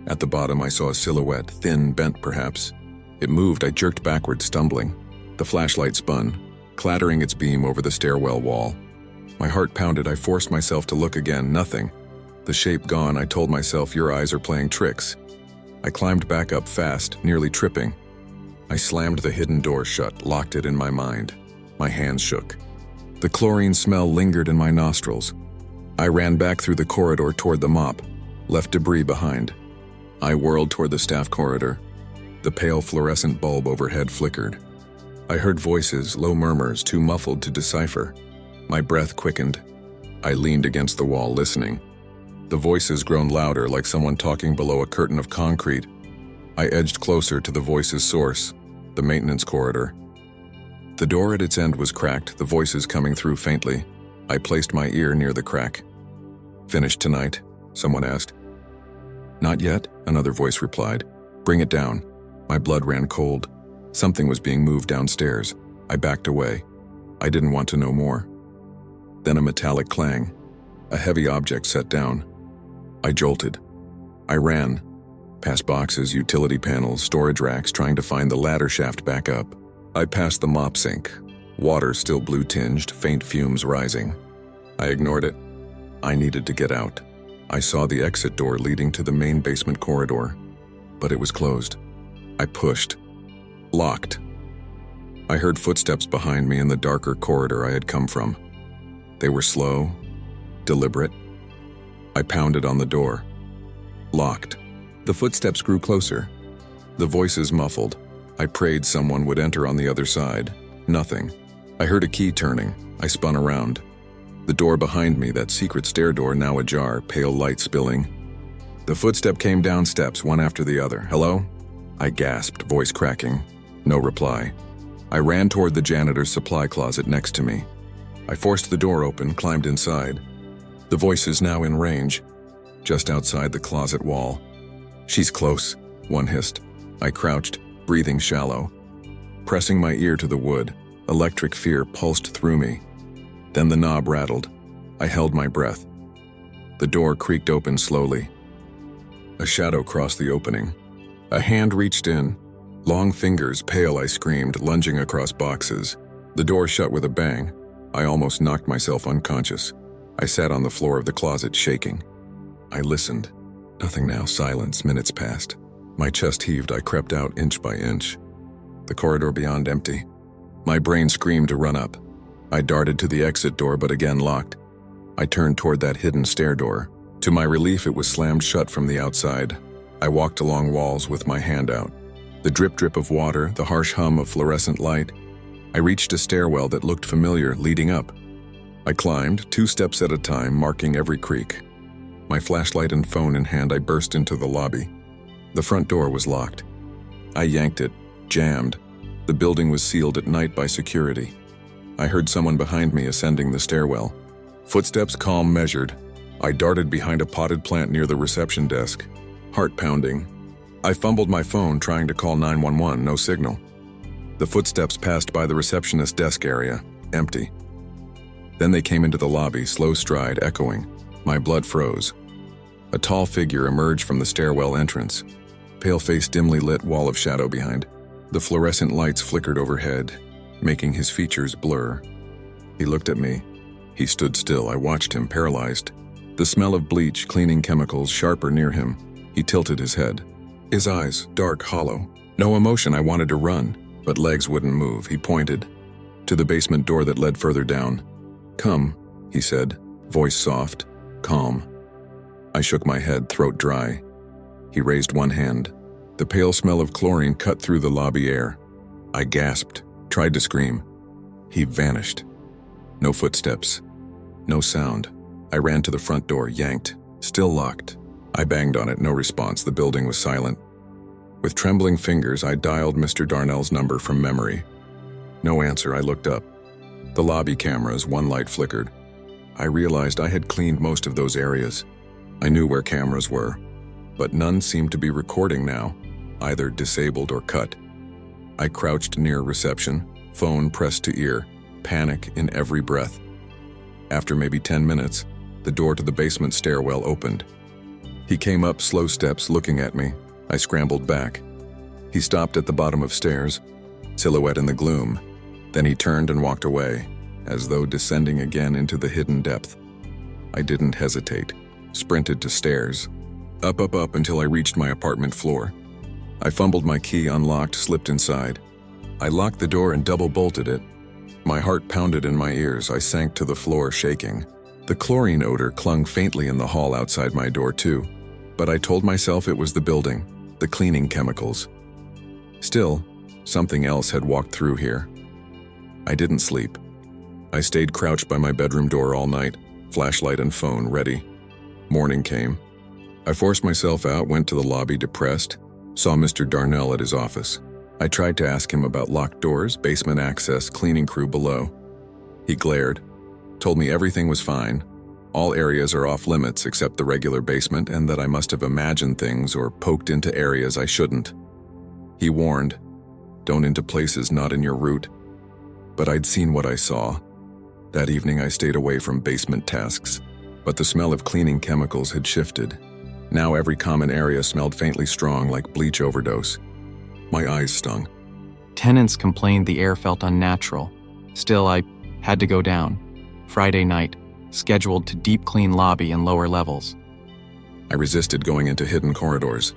At the bottom, I saw a silhouette, thin, bent perhaps. It moved, I jerked backward, stumbling. The flashlight spun, clattering its beam over the stairwell wall. My heart pounded, I forced myself to look again, nothing. The shape gone, I told myself, your eyes are playing tricks. I climbed back up fast, nearly tripping. I slammed the hidden door shut, locked it in my mind. My hands shook. The chlorine smell lingered in my nostrils. I ran back through the corridor toward the mop, left debris behind. I whirled toward the staff corridor. The pale fluorescent bulb overhead flickered. I heard voices, low murmurs, too muffled to decipher. My breath quickened. I leaned against the wall, listening. The voices groaned louder, like someone talking below a curtain of concrete. I edged closer to the voice's source, the maintenance corridor. The door at its end was cracked, the voices coming through faintly. I placed my ear near the crack. "Finished tonight?" someone asked. "Not yet," another voice replied. "Bring it down." My blood ran cold. Something was being moved downstairs. I backed away. I didn't want to know more. Then a metallic clang. A heavy object set down. I jolted. I ran, past boxes, utility panels, storage racks, trying to find the ladder shaft back up. I passed the mop sink. Water still blue-tinged, faint fumes rising. I ignored it. I needed to get out. I saw the exit door leading to the main basement corridor, but it was closed. I pushed. Locked. I heard footsteps behind me in the darker corridor I had come from. They were slow, deliberate. I pounded on the door. Locked. The footsteps grew closer. The voices muffled. I prayed someone would enter on the other side. Nothing. I heard a key turning. I spun around. The door behind me, that secret stair door, now ajar, pale light spilling. The footstep came down steps, one after the other. "Hello?" I gasped, voice cracking. No reply. I ran toward the janitor's supply closet next to me. I forced the door open, climbed inside. The voice is now in range, just outside the closet wall. "She's close," one hissed. I crouched, breathing shallow. Pressing my ear to the wood, electric fear pulsed through me. Then the knob rattled. I held my breath. The door creaked open slowly. A shadow crossed the opening. A hand reached in. Long fingers, pale, I screamed, lunging across boxes. The door shut with a bang. I almost knocked myself unconscious. I sat on the floor of the closet, shaking. I listened. Nothing now, silence, minutes passed. My chest heaved, I crept out inch by inch. The corridor beyond empty. My brain screamed to run up. I darted to the exit door, but again locked. I turned toward that hidden stair door. To my relief, it was slammed shut from the outside. I walked along walls with my hand out. The drip-drip of water, the harsh hum of fluorescent light. I reached a stairwell that looked familiar, leading up. I climbed, 2 steps at a time, marking every creak. My flashlight and phone in hand, I burst into the lobby. The front door was locked. I yanked it, jammed. The building was sealed at night by security. I heard someone behind me ascending the stairwell. Footsteps calm, measured. I darted behind a potted plant near the reception desk. Heart pounding. I fumbled my phone, trying to call 911, no signal. The footsteps passed by the receptionist desk area, empty. Then they came into the lobby, slow stride, echoing. My blood froze. A tall figure emerged from the stairwell entrance. Pale face, dimly lit, wall of shadow behind. The fluorescent lights flickered overhead, making his features blur. He looked at me. He stood still. I watched him, paralyzed. The smell of bleach, cleaning chemicals, sharper near him. He tilted his head. His eyes, dark, hollow. No emotion. I wanted to run, but legs wouldn't move. He pointed to the basement door that led further down. "Come," he said, voice soft, calm. I shook my head, throat dry. He raised one hand. The pale smell of chlorine cut through the lobby air. I gasped, tried to scream. He vanished. No footsteps. No sound. I ran to the front door, yanked. Still locked. I banged on it, no response. The building was silent. With trembling fingers, I dialed Mr. Darnell's number from memory. No answer. I looked up. The lobby cameras, one light flickered. I realized I had cleaned most of those areas. I knew where cameras were, but none seemed to be recording now, either disabled or cut. I crouched near reception, phone pressed to ear, panic in every breath. After maybe 10 minutes, the door to the basement stairwell opened. He came up slow steps, looking at me. I scrambled back. He stopped at the bottom of stairs, silhouette in the gloom. Then he turned and walked away, as though descending again into the hidden depth. I didn't hesitate, sprinted to stairs, up until I reached my apartment floor. I fumbled my key, unlocked, slipped inside. I locked the door and double-bolted it. My heart pounded in my ears. I sank to the floor, shaking. The chlorine odor clung faintly in the hall outside my door too, but I told myself it was the building, the cleaning chemicals. Still, something else had walked through here. I didn't sleep. I stayed crouched by my bedroom door all night, flashlight and phone ready. Morning came. I forced myself out, went to the lobby depressed, saw Mr. Darnell at his office. I tried to ask him about locked doors, basement access, cleaning crew below. He glared, told me everything was fine. All areas are off limits except the regular basement, and that I must have imagined things or poked into areas I shouldn't. He warned, don't into places not in your route. But I'd seen what I saw. That evening I stayed away from basement tasks, but the smell of cleaning chemicals had shifted. Now every common area smelled faintly strong, like bleach overdose. My eyes stung. Tenants complained the air felt unnatural. Still, I had to go down. Friday night, scheduled to deep clean lobby and lower levels. I resisted going into hidden corridors.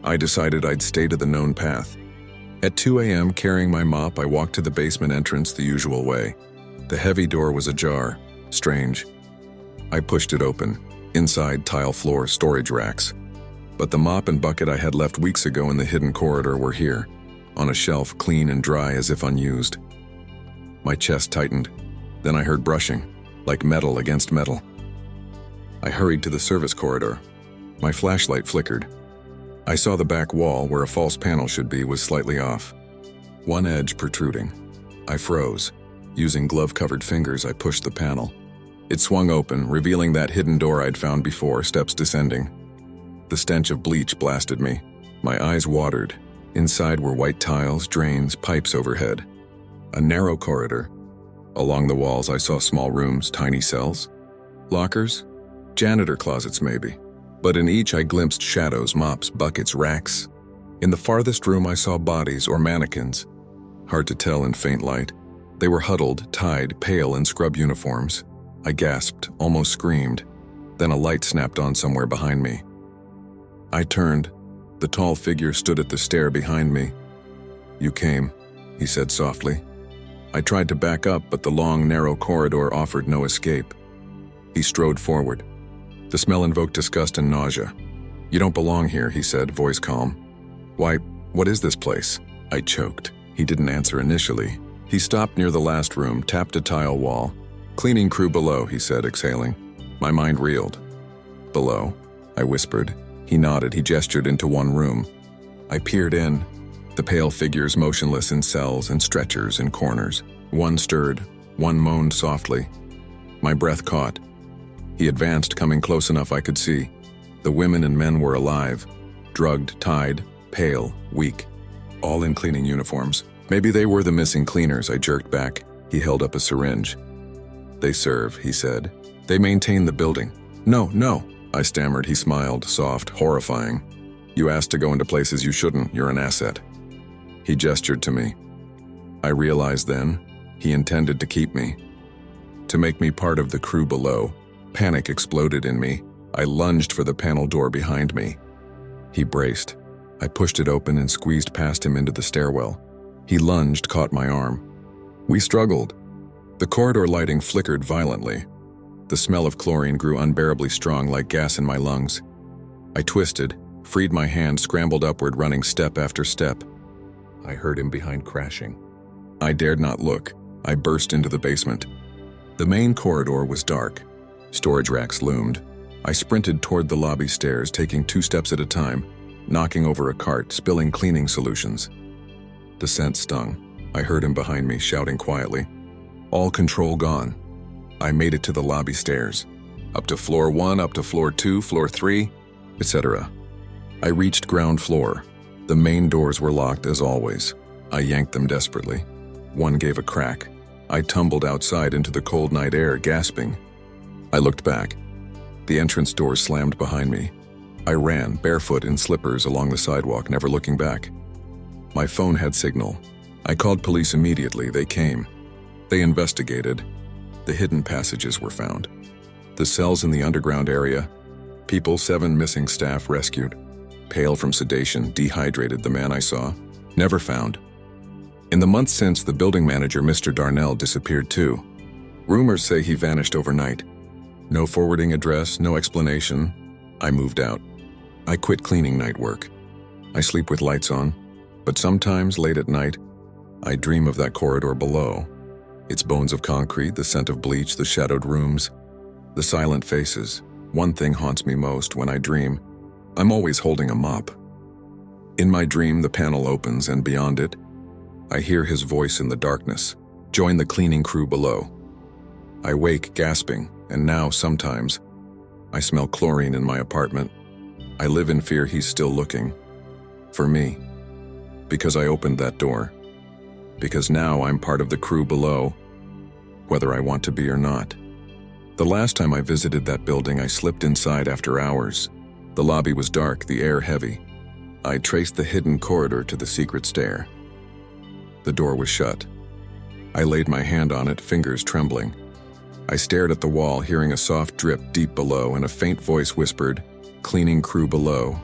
I decided I'd stay to the known path. At 2 a.m., carrying my mop, I walked to the basement entrance the usual way. The heavy door was ajar. Strange. I pushed it open. Inside, tile floor, storage racks. But the mop and bucket I had left weeks ago in the hidden corridor were here, on a shelf, clean and dry as if unused. My chest tightened. Then I heard brushing, like metal against metal. I hurried to the service corridor. My flashlight flickered. I saw the back wall, where a false panel should be, was slightly off. One edge protruding. I froze. Using glove-covered fingers, I pushed the panel. It swung open, revealing that hidden door I'd found before, steps descending. The stench of bleach blasted me. My eyes watered. Inside were white tiles, drains, pipes overhead. A narrow corridor. Along the walls I saw small rooms, tiny cells. Lockers? Janitor closets maybe. But in each I glimpsed shadows, mops, buckets, racks. In the farthest room I saw bodies or mannequins. Hard to tell in faint light. They were huddled, tied, pale in scrub uniforms. I gasped, almost screamed. Then a light snapped on somewhere behind me. I turned. The tall figure stood at the stair behind me. "You came," he said softly. I tried to back up, but the long, narrow corridor offered no escape. He strode forward. The smell invoked disgust and nausea. "You don't belong here," he said, voice calm. "Why, what is this place?" I choked. He didn't answer initially. He stopped near the last room, tapped a tile wall. "Cleaning crew below," he said, exhaling. My mind reeled. "Below?" I whispered. He nodded. He gestured into one room. I peered in. The pale figures motionless in cells and stretchers in corners. One stirred. One moaned softly. My breath caught. He advanced, coming close enough I could see. The women and men were alive, drugged, tied, pale, weak, all in cleaning uniforms. Maybe they were the missing cleaners, I jerked back. He held up a syringe. "They serve," he said. "They maintain the building." No, I stammered. He smiled, soft, horrifying. "You asked to go into places you shouldn't. You're an asset." He gestured to me. I realized then, he intended to keep me. to make me part of the crew below. Panic exploded in me. I lunged for the panel door behind me. He braced. I pushed it open and squeezed past him into the stairwell. He lunged, caught my arm. We struggled. The corridor lighting flickered violently. The smell of chlorine grew unbearably strong like gas in my lungs. I twisted, freed my hand, scrambled upward, running step after step. I heard him behind crashing. I dared not look. I burst into the basement. The main corridor was dark. Storage racks loomed. I sprinted toward the lobby stairs, taking 2 steps at a time, knocking over a cart, spilling cleaning solutions. The scent stung. I heard him behind me, shouting quietly. All control gone. I made it to the lobby stairs. Up to floor 1, up to floor 2, floor 3, etc. I reached ground floor. The main doors were locked as always. I yanked them desperately. One gave a crack. I tumbled outside into the cold night air, gasping. I looked back. The entrance doors slammed behind me. I ran, barefoot in slippers, along the sidewalk, never looking back. My phone had signal. I called police immediately. They came. They investigated. The hidden passages were found. The cells in the underground area. People, 7 missing staff rescued. Pale from sedation, dehydrated, the man I saw. Never found. In the months since, the building manager, Mr. Darnell, disappeared too. Rumors say he vanished overnight. No forwarding address, no explanation. I moved out. I quit cleaning night work. I sleep with lights on, but sometimes late at night, I dream of that corridor below. Its bones of concrete, the scent of bleach, the shadowed rooms, the silent faces. One thing haunts me most when I dream. I'm always holding a mop. In my dream, the panel opens, and beyond it, I hear his voice in the darkness. Join the cleaning crew below. I wake, gasping, and now, sometimes, I smell chlorine in my apartment. I live in fear he's still looking. For me. Because I opened that door. Because now I'm part of the crew below, whether I want to be or not. The last time I visited that building, I slipped inside after hours. The lobby was dark, the air heavy. I traced the hidden corridor to the secret stair. The door was shut. I laid my hand on it, fingers trembling. I stared at the wall, hearing a soft drip deep below, and a faint voice whispered, "Cleaning crew below."